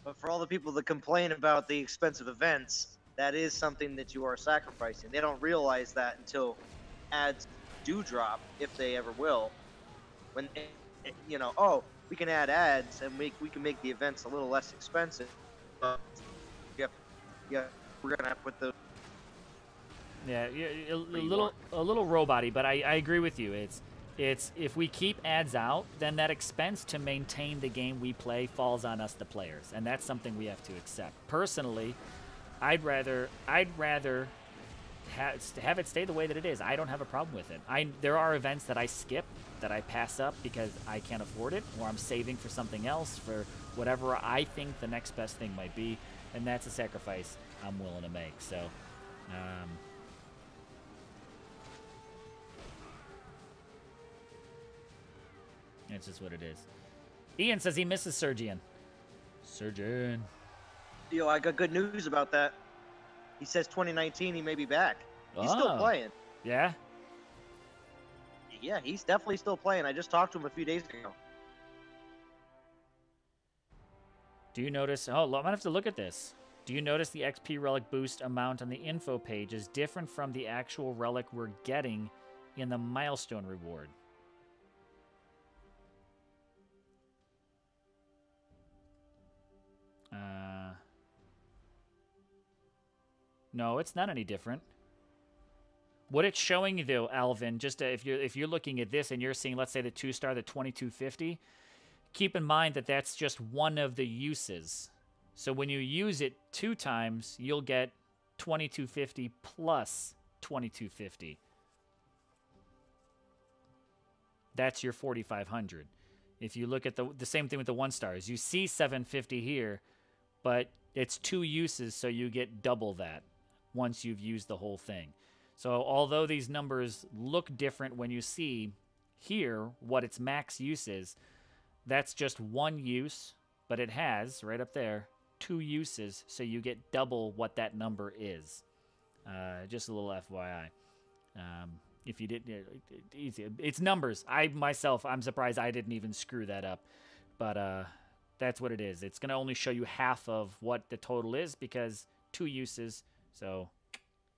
But for all the people that complain about the expensive events, that is something that you are sacrificing. They don't realize that until ads do drop, if they ever will. When, you know, oh, we can add ads and we can make the events a little less expensive. But yeah, we're gonna have to put the
a little robot-y, but I agree with you. It's if we keep ads out, then that expense to maintain the game we play falls on us, the players, and that's something we have to accept. Personally, I'd rather have it stay the way that it is. I don't have a problem with it. There are events that I skip, that I pass up because I can't afford it, or I'm saving for something else, for whatever I think the next best thing might be, and that's a sacrifice I'm willing to make. So, it's just what it is. Ian says he misses Sergian.
Yo, I got good news about that. He says 2019 he may be back. He's still playing.
Yeah?
Yeah, he's definitely still playing. I just talked to him a few days ago.
Do you notice... Oh, I'm going to have to look at this. Do you notice the XP relic boost amount on the info page is different from the actual relic we're getting in the milestone reward? No, it's not any different. What it's showing you, though, Alvin, just if you're looking at this and you're seeing, let's say, the 2-star, the 2250, keep in mind that that's just one of the uses. So when you use it 2 times, you'll get 2250 plus 2250. That's your 4500. If you look at the same thing with the 1-stars, you see 750 here, but it's 2 uses, so you get double that once you've used the whole thing. So although these numbers look different when you see here what its max use is, that's just 1 use, but it has, right up there, 2 uses, so you get double what that number is. Just a little FYI. If you didn't, it's numbers. I'm surprised I didn't even screw that up. But that's what it is. It's going to only show you half of what the total is because 2 uses, so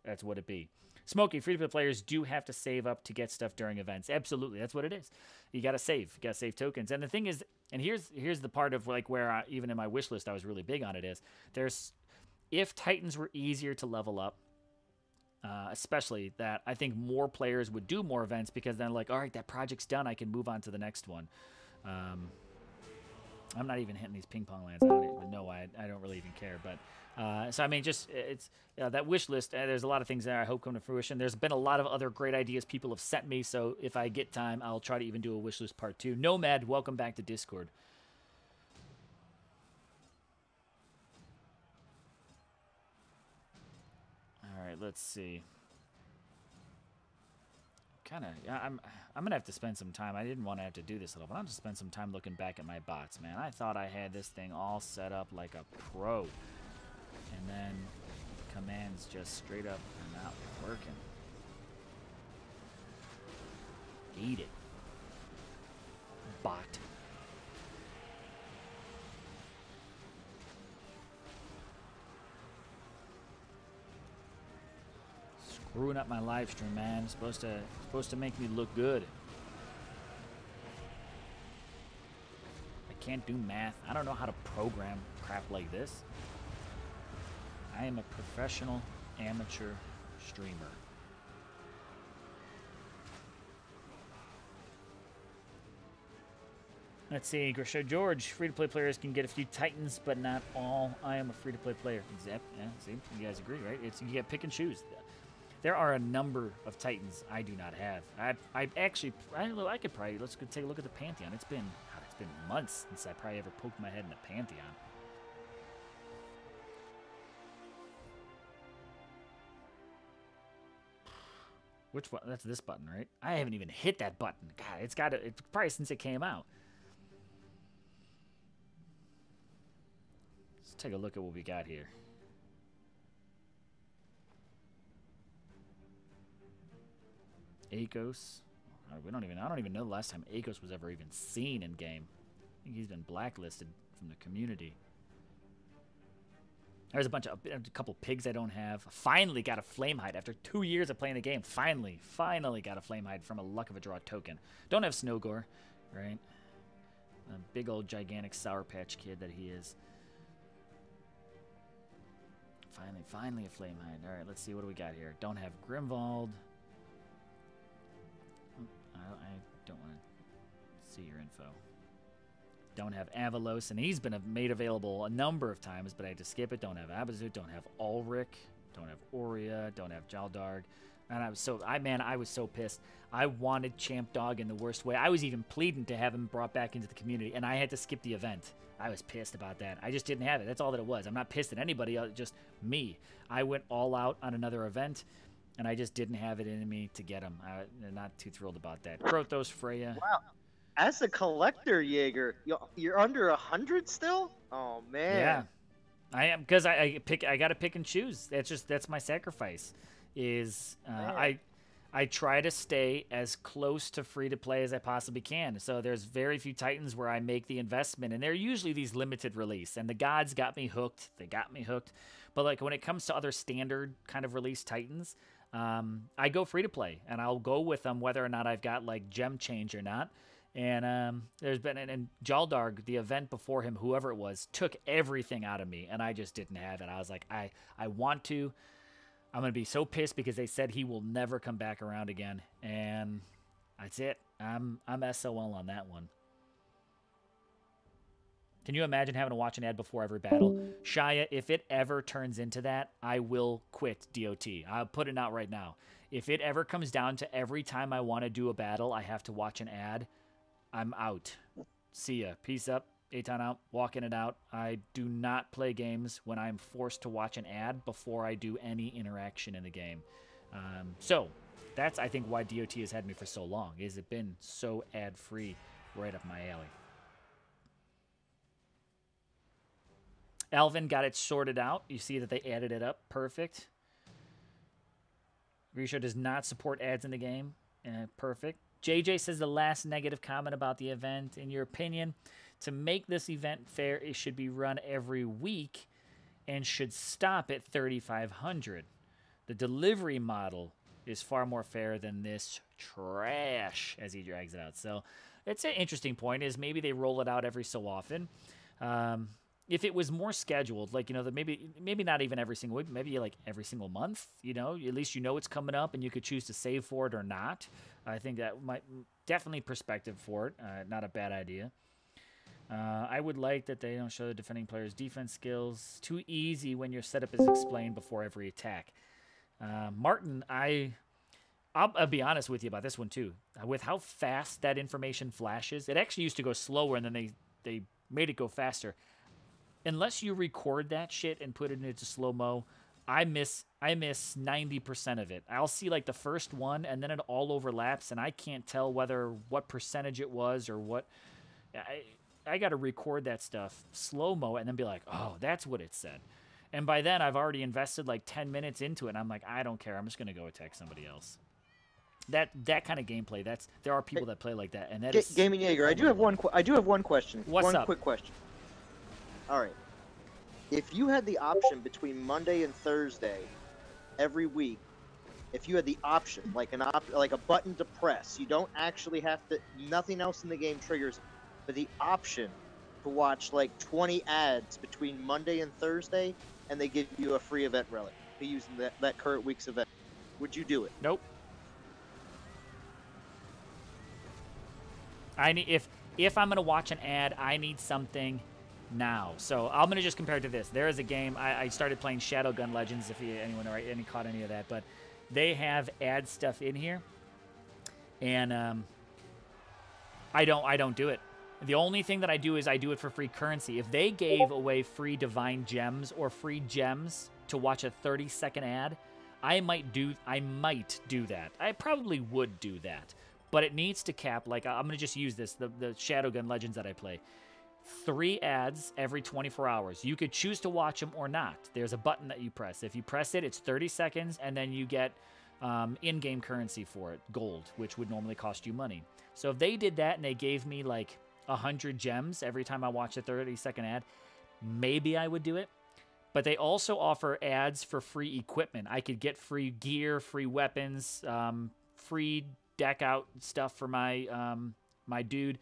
that's what it be. Smokey, free-to-play players do have to save up to get stuff during events. Absolutely, that's what it is. You got to save. You got to save tokens. And the thing is, and here's the part of like where even in my wish list I was really big on it is, if Titans were easier to level up, especially that I think more players would do more events because then like, all right, that project's done. I can move on to the next one. I'm not even hitting these ping pong lands. I don't even know why. I don't really even care. But so I mean, just it's that wish list. There's a lot of things there I hope come to fruition. There's been a lot of other great ideas people have sent me. So if I get time, I'll try to even do a wish list part 2. Nomad, welcome back to Discord. All right, let's see. I'm gonna have to spend some time. I didn't want to have to do this at all, but I'm gonna spend some time looking back at my bots, man. I thought I had this thing all set up like a pro, and then the commands just straight up are not working. Eat it, bot. Screwing up my live stream, man. It's supposed to make me look good. I can't do math. I don't know how to program crap like this. I am a professional amateur streamer. Let's see, Grisha George. Free-to-play players can get a few Titans, but not all. I am a free-to-play player. Zep, yeah, see, you guys agree, right? You get pick and choose. There are a number of Titans I do not have. I could probably, let's go take a look at the Pantheon. It's been months since I probably ever poked my head in the Pantheon. Which one? That's this button, right? I haven't even hit that button. God, it's probably since it came out. Let's take a look at what we got here. Akos. I don't even know the last time Akos was ever even seen in game. I think he's been blacklisted from the community. There's a couple pigs I don't have. Finally got a Flamehide after 2 years of playing the game. Finally got a Flamehide from a luck of a draw token. Don't have Snowgore, right? A big old gigantic Sour Patch Kid that he is. Finally a Flamehide. All right, let's see what do we got here. Don't have Grimvald. I don't want to see your info. Don't have Avalos, and he's been made available a number of times, but I had to skip it. Don't have Abazu, don't have Ulrich, don't have Aurea, don't have Jaldarg. And I was so pissed. I wanted Champ Dog in the worst way. I was even pleading to have him brought back into the community, and I had to skip the event. I was pissed about that. I just didn't have it. That's all that it was. I'm not pissed at anybody else, just me. I went all out on another event, and I just didn't have it in me to get him. I'm not too thrilled about that. Krothos, Freya.
Wow. As a collector, Jaeger, you're under 100 still? Oh man.
Yeah, I am, because I got to pick and choose. That's my sacrifice. I try to stay as close to free to play as I possibly can. So there's very few Titans where I make the investment, and they're usually these limited release. And the gods got me hooked. They got me hooked. But like when it comes to other standard kind of release Titans, I go free to play, and I'll go with them whether or not I've got like gem change or not. And there's been, and Jaldarg, the event before him, whoever it was, took everything out of me, and I just didn't have it. I was like, I want to. I'm going to be so pissed because they said he will never come back around again. And that's it. I'm SOL on that one. Can you imagine having to watch an ad before every battle? Shia, if it ever turns into that, I will quit DOT. I'll put it out right now. If it ever comes down to every time I want to do a battle, I have to watch an ad, I'm out. See ya. Peace up. Aton out. Walking it out. I do not play games when I'm forced to watch an ad before I do any interaction in the game. So that's, I think, why DOT has had me for so long. Is it been so ad-free right up my alley. Alvin got it sorted out. You see that they added it up. Perfect. Risha does not support ads in the game. Perfect. JJ says the last negative comment about the event. In your opinion, to make this event fair, it should be run every week and should stop at 3,500. The delivery model is far more fair than this trash, as he drags it out. So it's an interesting point, is maybe they roll it out every so often. If it was more scheduled, like, you know, maybe not even every single week, maybe like every single month, you know, at least you know it's coming up and you could choose to save for it or not. I think that might definitely perspective for it. Not a bad idea. I would like that they don't show the defending player's defense skills. Too easy when your setup is explained before every attack. Martin, I'll be honest with you about this one too. With how fast that information flashes, it actually used to go slower and then they made it go faster. Unless you record that shit and put it into slow-mo, I miss 90% of it. I'll see like the first one and then it all overlaps and I can't tell what percentage it was or what. I got to record that stuff slow-mo and then be like, oh, that's what it said. And by then I've already invested like 10 minutes into it and I'm like, I don't care. I'm just going to go attack somebody else. That kind of gameplay, there are people that play like that, and that is
Gaming Jaeger. I do have one question.
What's up?
Quick question. All right. If you had the option between Monday and Thursday every week, if you had the option, like a button to press, you don't actually have to, nothing else in the game triggers, but the option to watch like 20 ads between Monday and Thursday, and they give you a free event relic to use in that current week's event, would you do it?
Nope. if I'm going to watch an ad, I need something now. So I'm going to just compare it to this. There is a game, I started playing Shadowgun Legends, if anyone caught any of that, but they have ad stuff in here, and I don't do it. The only thing that I do is I do it for free currency. If they gave away free divine gems or free gems to watch a 30-second ad, I might do that. I probably would do that. But it needs to cap, like, I'm going to just use this, the Shadowgun Legends that I play. 3 ads every 24 hours. You could choose to watch them or not. There's a button that you press. If you press it, it's 30 seconds, and then you get in-game currency for it, gold, which would normally cost you money. So if they did that and they gave me, like, 100 gems every time I watch a 30-second ad, maybe I would do it. But they also offer ads for free equipment. I could get free gear, free weapons, free deck out stuff for my my dude.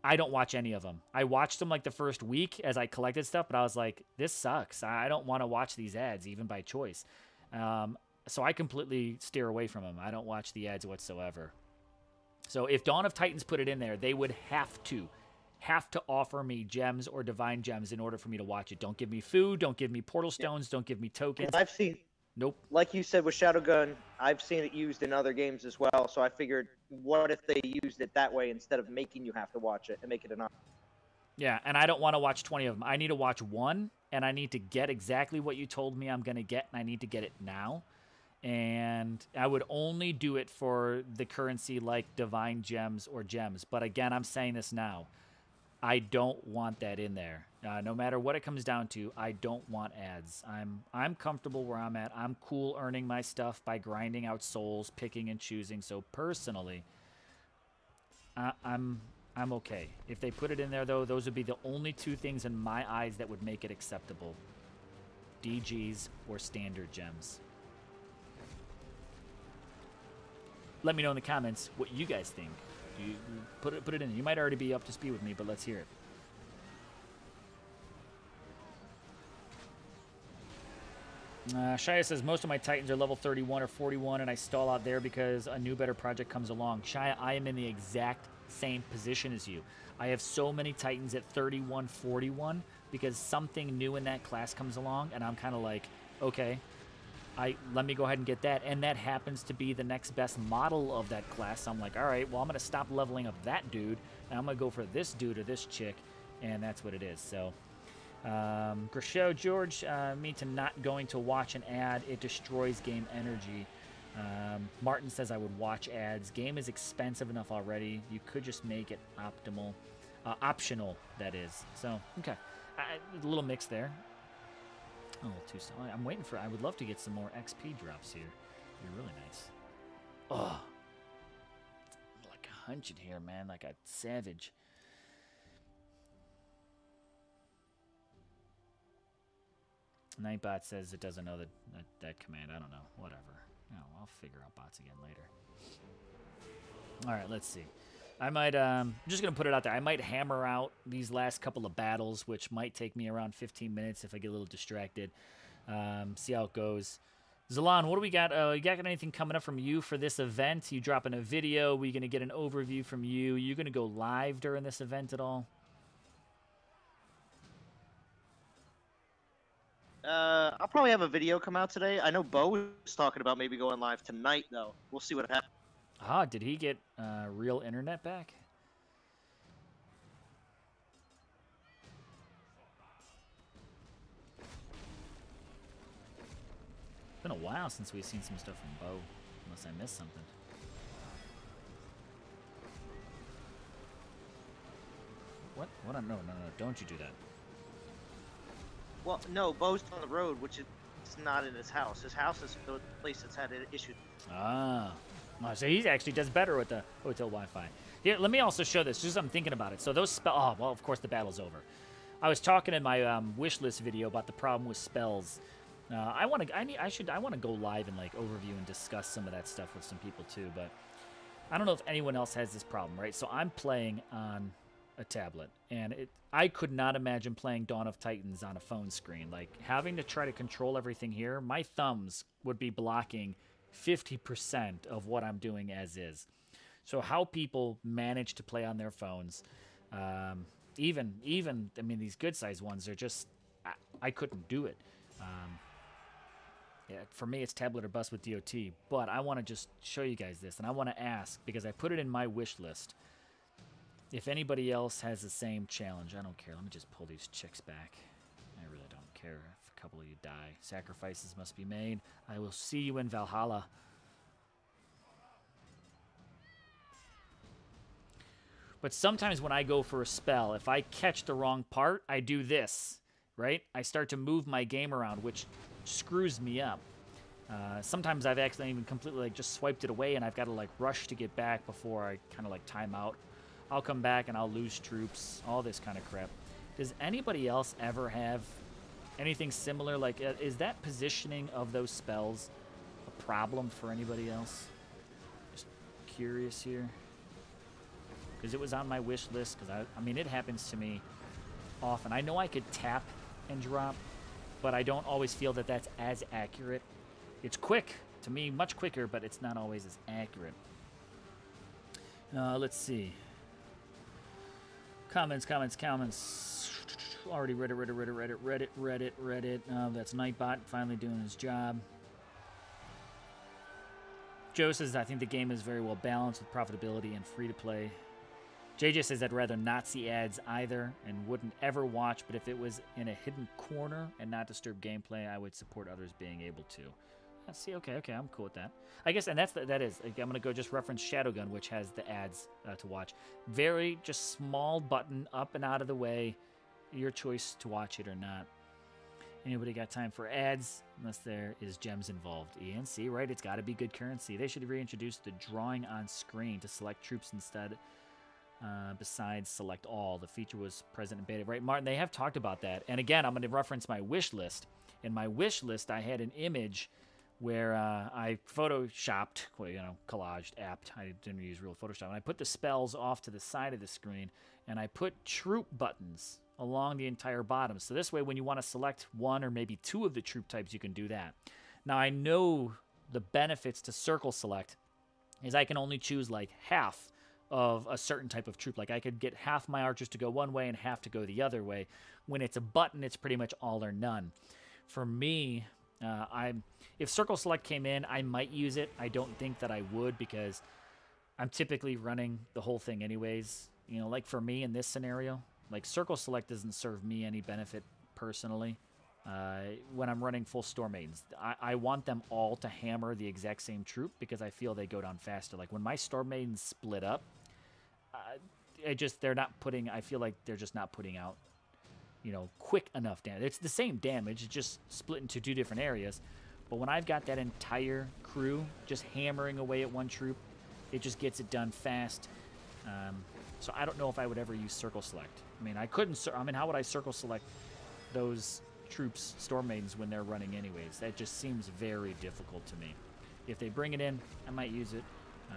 I don't watch any of them. I watched them like the first week as I collected stuff, but I was like, this sucks. I don't want to watch these ads, even by choice. So I completely steer away from them. I don't watch the ads whatsoever. So if Dawn of Titans put it in there, they would have to offer me gems or divine gems in order for me to watch it. Don't give me food. Don't give me portal stones. Don't give me tokens.
I've seen...
Nope.
Like you said with Shadowgun, I've seen it used in other games as well, so I figured, what if they used it that way instead of making you have to watch it and make it an option?
Yeah, and I don't want to watch 20 of them. I need to watch one, and I need to get exactly what you told me I'm going to get, and I need to get it now. And I would only do it for the currency like divine gems or gems. But again, I'm saying this now. I don't want that in there. No matter what it comes down to, I don't want ads. I'm comfortable where I'm at. I'm cool earning my stuff by grinding out souls, picking and choosing. So personally, I'm okay. If they put it in there, though, those would be the only 2 things in my eyes that would make it acceptable. DGs or standard gems. Let me know in the comments what you guys think. You put it in. You might already be up to speed with me, but let's hear it. Shia says, most of my Titans are level 31 or 41, and I stall out there because a new, better project comes along. Shia, I am in the exact same position as you. I have so many Titans at 31, 41 because something new in that class comes along, and I'm kind of like, okay, let me go ahead and get that, and that happens to be the next best model of that class. So I'm like, all right, well, I'm going to stop leveling up that dude, and I'm going to go for this dude or this chick, and that's what it is. So, Grisho, George, me to not going to watch an ad, it destroys game energy. Martin says I would watch ads. Game is expensive enough already. You could just make it optional, that is. So, okay. A little mix there. Oh, I'm waiting for... I would love to get some more XP drops here. It'd be really nice. Oh. Like a hunch here, man. Like a savage. Nightbot says it doesn't know that command. I don't know. Whatever. Oh, I'll figure out bots again later. All right, let's see. I might, I'm just going to put it out there. I might hammer out these last couple of battles, which might take me around 15 minutes if I get a little distracted. See how it goes. Zalan, what do we got? You got anything coming up from you for this event? You dropping a video? We going to get an overview from you? You going to go live during this event at all?
I'll probably have a video come out today. I know Bo was talking about maybe going live tonight, though. We'll see what happens.
Ah, did he get real internet back? It's been a while since we've seen some stuff from Bo, unless I missed something. What? What? No, don't you do that.
Well, no, Bo's on the road, which is not in his house. His house is the place that's had issues.
Ah. So he actually does better with the hotel Wi-Fi. Here, let me also show this, just as I'm thinking about it. So those spells... Oh, well, of course, the battle's over. I was talking in my wish list video about the problem with spells. I want to go live and, like, overview and discuss some of that stuff with some people, too. But I don't know if anyone else has this problem, right? So I'm playing on a tablet, and I could not imagine playing Dawn of Titans on a phone screen. Like, having to try to control everything here, my thumbs would be blocking 50% of what I'm doing as is. So how people manage to play on their phones, even I mean, these good sized ones are just I couldn't do it. Yeah, for me, it's tablet or bust with DOT. But I want to just show you guys this, and I want to ask because I put it in my wish list. If anybody else has the same challenge, I don't care. Let me just pull these chicks back. I really don't care if a couple of you die. Sacrifices must be made. I will see you in Valhalla. But sometimes when I go for a spell, if I catch the wrong part, I do this, right? I start to move my game around, which screws me up. Sometimes I've accidentally even completely like just swiped it away, and I've got to like rush to get back before I kind of like time out. I'll come back and I'll lose troops, all this kind of crap. Does anybody else ever have anything similar? Like, is that positioning of those spells a problem for anybody else? Just curious here. Because it was on my wish list, because I mean, it happens to me often. I know I could tap and drop, but I don't always feel that that's as accurate. It's quick, to me, much quicker, but it's not always as accurate. Let's see. Comments. Already read it. That's Nightbot finally doing his job. Joe says, I think the game is very well balanced with profitability and free-to-play. JJ says, I'd rather not see ads either and wouldn't ever watch, but if it was in a hidden corner and not disturb gameplay, I would support others being able to. See, okay, I'm cool with that. I guess, and that is, I'm going to go just reference Shadowgun, which has the ads to watch. Very just small button up and out of the way. Your choice to watch it or not. Anybody got time for ads? Unless there is gems involved. ENC, right? It's got to be good currency. They should reintroduce the drawing on screen to select troops instead. Besides select all. The feature was present in beta. Right, Martin, they have talked about that. And again, I'm going to reference my wish list. In my wish list, I had an image where I photoshopped, collaged, apt. I didn't use real Photoshop. And I put the spells off to the side of the screen, and I put troop buttons along the entire bottom. So this way, when you want to select one or maybe two of the troop types, you can do that. Now, I know the benefits to circle select is I can only choose like half of a certain type of troop. Like I could get half my archers to go one way and half to go the other way. When it's a button, it's pretty much all or none. For me, if circle select came in, I might use it. I don't think that I would because I'm typically running the whole thing anyways. Like for me in this scenario, like circle select doesn't serve me any benefit personally. When I'm running full Storm Maidens, I want them all to hammer the exact same troop because I feel they go down faster. Like when my Storm Maidens split up, I feel like they're just not putting out, quick enough damage. It's the same damage, it's just split into two different areas. But when I've got that entire crew just hammering away at one troop, it just gets it done fast. So I don't know if I would ever use circle select. I mean, how would I circle select those troops, Storm Maidens, when they're running anyways? That just seems very difficult to me. If they bring it in, I might use it.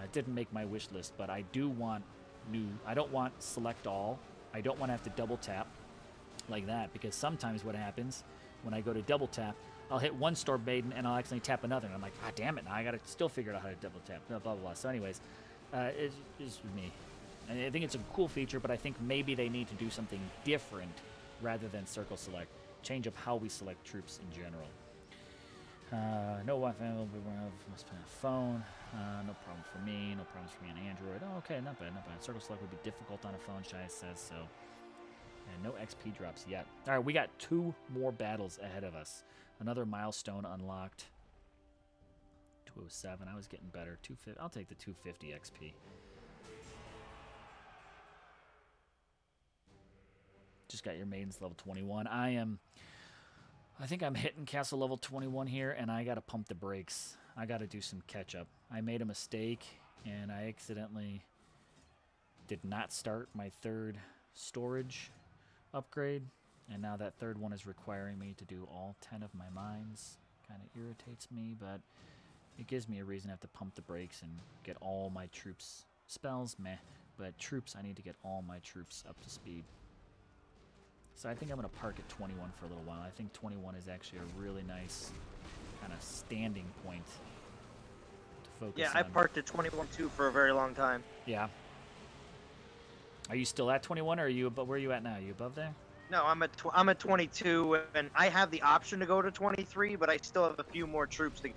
It didn't make my wish list, but I do want I don't want select all. I don't want to have to double tap like that, because sometimes what happens when I go to double tap, I'll hit one Storm Maiden and I'll accidentally tap another, and I'm like, ah, damn it, now I gotta still figure out how to double tap, blah, blah, blah. So anyways, it's just me. And I think it's a cool feature, but I think maybe they need to do something different rather than circle select. Change up how we select troops in general. No Wi-Fi, must be on a phone. No problem for me. No problems for me on Android. Oh, okay, not bad, not bad. Circle select would be difficult on a phone, Shai says, so. And no XP drops yet. All right, we got 2 more battles ahead of us. Another milestone unlocked. 207. I was getting better. 250. I'll take the 250 XP. Just got your maidens level 21. I think I'm hitting castle level 21 here, and I got to pump the brakes. I got to do some catch up. I made a mistake, and I accidentally did not start my 3rd storage upgrade, and now that 3rd one is requiring me to do all 10 of my mines. Kind of irritates me, but it gives me a reason to have to pump the brakes and get all my troops. Spells, meh, but troops, I need to get all my troops up to speed. So I think I'm going to park at 21 for a little while. I think 21 is actually a really nice kind of standing point to focus
Yeah,
on.
I parked at 21-2 for a very long time.
Yeah. Are you still at 21, or are you above? Where are you at now? Are you above there?
No, I'm at 22, and I have the option to go to 23, but I still have a few more troops to.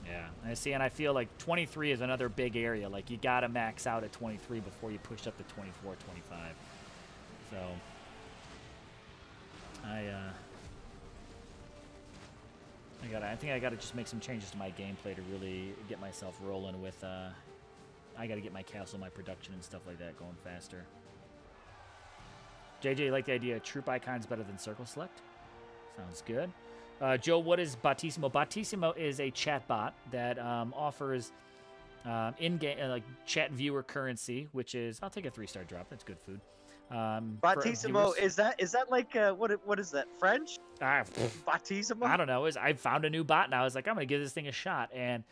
Yeah, I see, and I feel like 23 is another big area. Like, you got to max out at 23 before you push up to 24, 25. So, I think I got to just make some changes to my gameplay to really get myself rolling with, I got to get my castle, my production, and stuff like that going faster. JJ, you like the idea of troop icons better than circle select? Sounds good. Joe, what is Battissimo? Battissimo is a chat bot that offers in-game like chat viewer currency, which is, I'll take a 3-star drop. That's good food.
Battissimo, is that like what is that, French? Battissimo?
I don't know. I found a new bot and I was like, I'm gonna give this thing a shot, and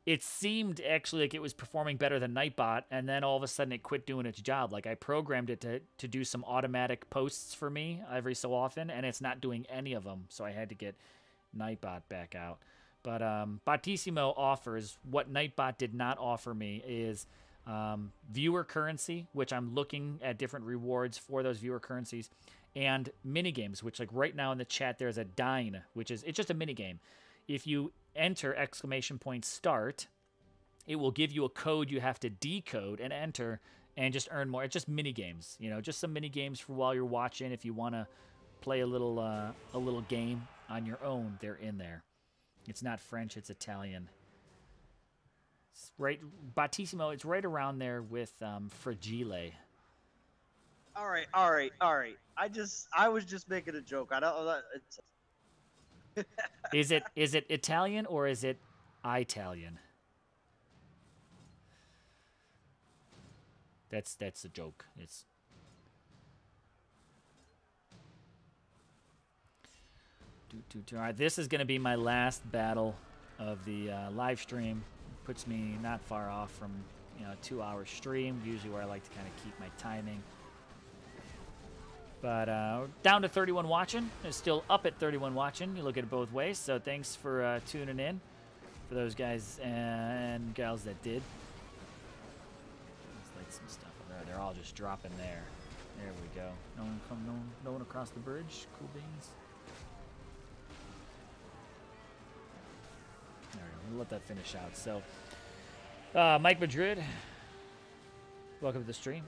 it seemed actually like it was performing better than Nightbot, and then all of a sudden it quit doing its job. Like, I programmed it to do some automatic posts for me every so often, and it's not doing any of them, so I had to get Nightbot back out. But Battissimo offers what Nightbot did not offer me is viewer currency, which I'm looking at different rewards for those viewer currencies, and minigames, which, like, right now in the chat there's a Dine, which is, it's just a minigame. If you enter !start, it will give you a code you have to decode and enter and just earn more. It's just mini games, you know, just some mini games for while you're watching. If you want to play a little game on your own, they're in there. It's not French, it's Italian. It's right, Battissimo, it's right around there with Fragile.
All right. I was just making a joke. I don't.
Is it Italian or is it Italian? That's a joke. It's all right. This is going to be my last battle of the live stream. Puts me not far off from, you know, a 2-hour stream. Usually where I like to kind of keep my timing. But down to 31 watching. It's still up at 31 watching. You look at it both ways. So thanks for tuning in. For those guys and gals that did. Let's light some stuff up there. They're all just dropping there. There we go. No one across the bridge. Cool beans. There we go. We'll let that finish out. So, Mike Madrid, welcome to the stream.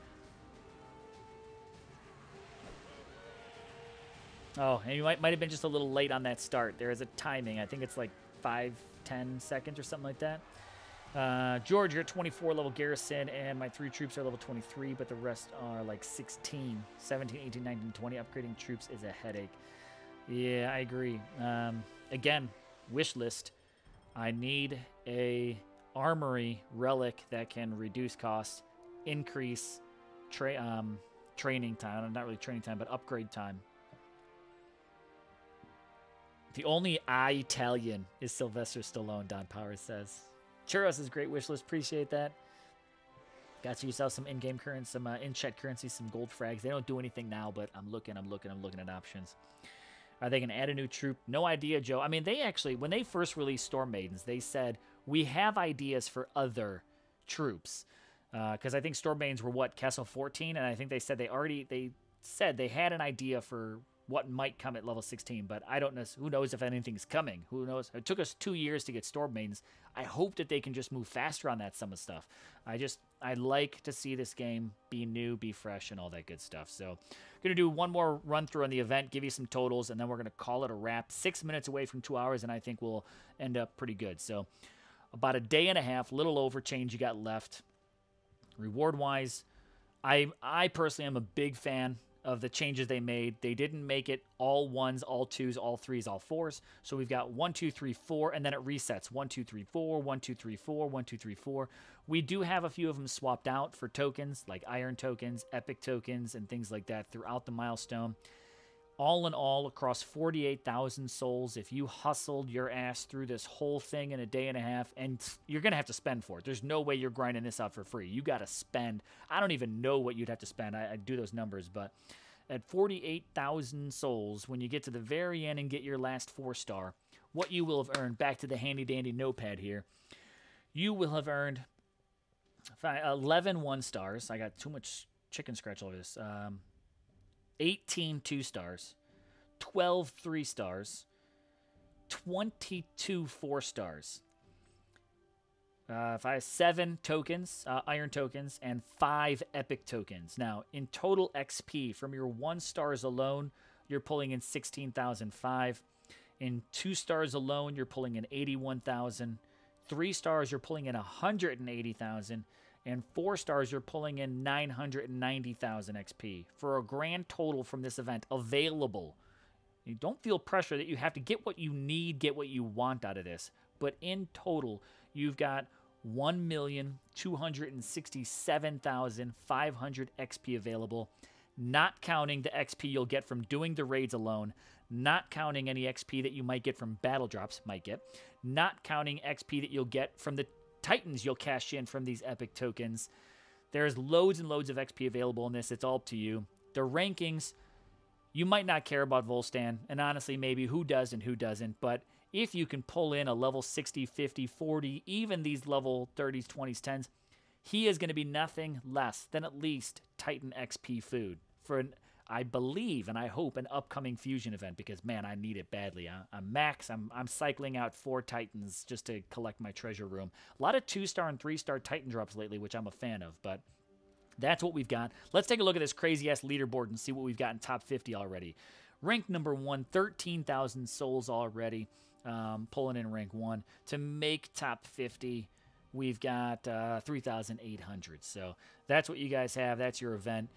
Oh, and you might have been just a little late on that start. There is a timing. I think it's like 5-10 seconds or something like that. George, you're at 24 level garrison, and my 3 troops are level 23, but the rest are like 16, 17, 18, 19, 20. Upgrading troops is a headache. Yeah, I agree. Again, wish list. I need a armory relic that can reduce cost, increase training time. Not really training time, but upgrade time. The only Italian is Sylvester Stallone, Don Powers says. Churros is great wish list. Appreciate that. Got yourself some in-game currency, some in-chat currency, some gold frags. They don't do anything now, but I'm looking at options. Are they going to add a new troop? No idea, Joe. I mean, they actually, when they first released Storm Maidens, they said, we have ideas for other troops. Because I think Storm Maidens were, what, Castle 14? And I think they said they said they had an idea for what might come at level 16, but I don't know. Who knows if anything's coming? Who knows? It took us 2 years to get Storm Maidens. I hope that they can just move faster on that some of stuff. I like to see this game be new, be fresh, and all that good stuff. So, going to do one more run through on the event, give you some totals, and then we're going to call it a wrap. 6 minutes away from 2 hours, and I think we'll end up pretty good. So, about a day and a half, little over change you got left. Reward-wise, I personally am a big fan of the changes they made. They didn't make it all 1s, all 2s, all 3s, all 4s. So we've got 1, 2, 3, 4, and then it resets. 1, 2, 3, 4, 1, 2, 3, 4, 1, 2, 3, 4. We do have a few of them swapped out for tokens, like iron tokens, epic tokens, and things like that throughout the milestone. All in all, across 48,000 souls, if you hustled your ass through this whole thing in a day and a half, and you're going to have to spend for it. There's no way you're grinding this out for free. You got to spend. I don't even know what you'd have to spend. I do those numbers, but at 48,000 souls, when you get to the very end and get your last 4-star, what you will have earned, back to the handy-dandy notepad here, you will have earned 11 1-stars. I got too much chicken scratch all over this. 18 2-stars, 12 3-stars, 22 4-stars. If I have 7 tokens, iron tokens, and 5 epic tokens. Now, in total XP, from your 1-stars alone, you're pulling in 16,005. In 2-stars alone, you're pulling in 81,000. 3 stars, you're pulling in 180,000. And 4 stars, you're pulling in 990,000 XP. For a grand total from this event available. You don't feel pressure that you have to get what you need, get what you want out of this. But in total, you've got 1,267,500 XP available, not counting the XP you'll get from doing the raids alone, not counting any XP that you might get from battle drops, not counting XP that you'll get from the Titans you'll cash in from these epic tokens. There's loads and loads of XP available in this. It's all up to you. The rankings, you might not care about Volstan, and honestly, maybe who does and who doesn't, but if you can pull in a level 60, 50, 40, even these level 30s, 20s, 10s, he is going to be nothing less than at least Titan XP food for, I believe, and I hope, an upcoming Fusion event, because, man, I need it badly. I'm max. I'm cycling out 4 Titans just to collect my treasure room. A lot of 2-star and 3-star Titan drops lately, which I'm a fan of, but that's what we've got. Let's take a look at this crazy-ass leaderboard and see what we've got in top 50 already. Rank number 1, 13,000 souls already. Pulling in rank 1. To make top 50, we've got 3,800. So that's what you guys have. That's your event.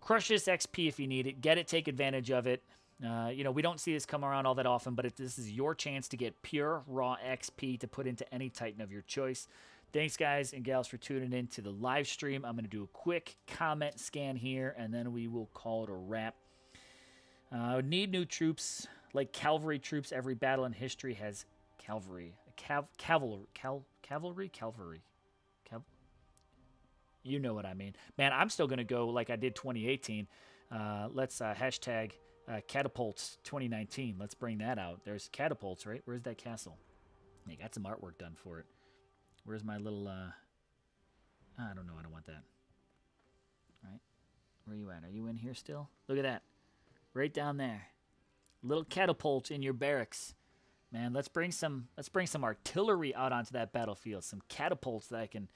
Crush this XP if you need it. Get it. Take advantage of it. You know, we don't see this come around all that often, but this is your chance to get pure, raw XP to put into any Titan of your choice. Thanks, guys and gals, for tuning in to the live stream. I'm going to do a quick comment scan here, and then we will call it a wrap. Need new troops. Like cavalry troops, every battle in history has cavalry. Cavalry. You know what I mean. Man, I'm still going to go like I did 2018. Let's hashtag catapults 2019. Let's bring that out. There's catapults, right? Where's that castle? They got some artwork done for it. Where's my little... I don't know. I don't want that. All right. Where are you at? Are you in here still? Look at that. Right down there. Little catapult in your barracks. Man, let's bring some artillery out onto that battlefield. Some catapults that I can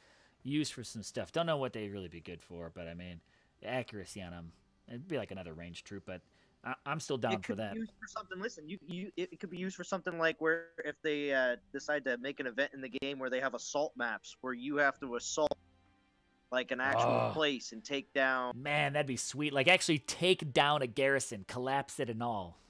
use for some stuff. Don't know what they'd really be good for, but I mean, the accuracy on them. It'd be like another range troop, but I'm still down for that.
It could be used for something. Listen, it could be used for something like where if they decide to make an event in the game where they have assault maps where you have to assault like an actual place and take down.
Man, that'd be sweet. Like actually take down a garrison, collapse it and all.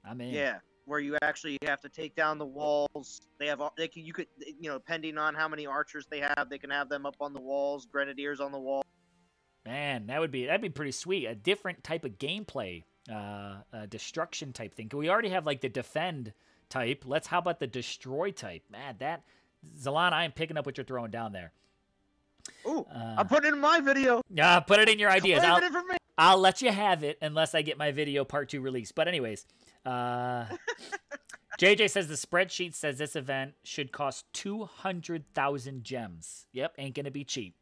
I'm in.
Yeah, where you actually have to take down the walls. You could, depending on how many archers they have, they can have them up on the walls, grenadiers on the wall.
Man, that'd be pretty sweet. A different type of gameplay, a destruction type thing. We already have like the defend type. How about the destroy type? Man, Zalan, I am picking up what you're throwing down there.
Ooh, I'll put it in my video.
Yeah, put it in your ideas. I'll let you have it unless I get my video part 2 released. But anyways, JJ says the spreadsheet says this event should cost 200,000 gems. Yep, ain't gonna be cheap.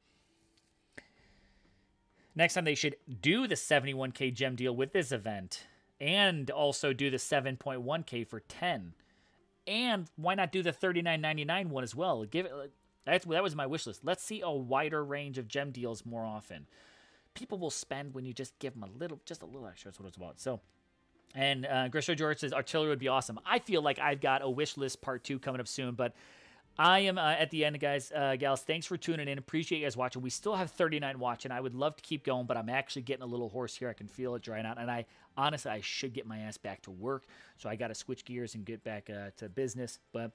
Next time they should do the 71k gem deal with this event, and also do the 7.1k for 10, and why not do the 39.99 one as well? That was my wish list. Let's see a wider range of gem deals more often. People will spend when you just give them just a little extra. That's what it's about. So, and Grisho George says artillery would be awesome. I feel like I've got a wish list part 2 coming up soon, but I am at the end, guys. Gals, thanks for tuning in. Appreciate you guys watching. We still have 39 watching. I would love to keep going, but I'm actually getting a little hoarse here. I can feel it drying out, and honestly, I should get my ass back to work, so I got to switch gears and get back to business, but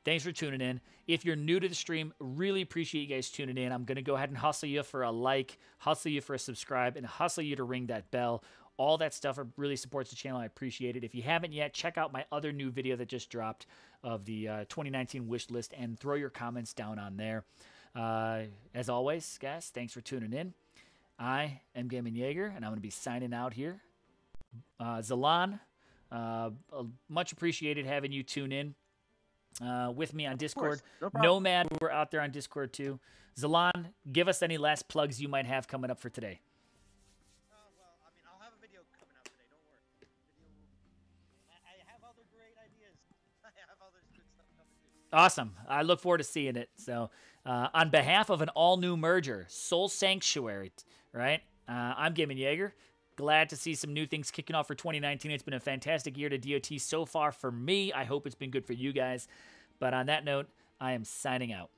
thanks for tuning in. If you're new to the stream, really appreciate you guys tuning in. I'm going to go ahead and hustle you for a like, hustle you for a subscribe, and hustle you to ring that bell. All that stuff really supports the channel. I appreciate it. If you haven't yet, check out my other new video that just dropped of the 2019 wish list and throw your comments down on there. As always, guys, thanks for tuning in. I am Gaming Jaeger, and I'm going to be signing out here. Zalan, much appreciated having you tune in with me on Discord.
No problem.
Nomad, we're out there on Discord too. Zalan, give us any last plugs you might have coming up for today.
Well, I mean, I'll have a video coming out today. Don't worry. I have other great ideas. I have other good stuff coming too.
Awesome. I look forward to seeing it. So, on behalf of an all-new merger, Soul Sanctuary, right? I'm Gaming Jaeger. Glad to see some new things kicking off for 2019. It's been a fantastic year to DOT so far for me. I hope it's been good for you guys. But on that note, I am signing out.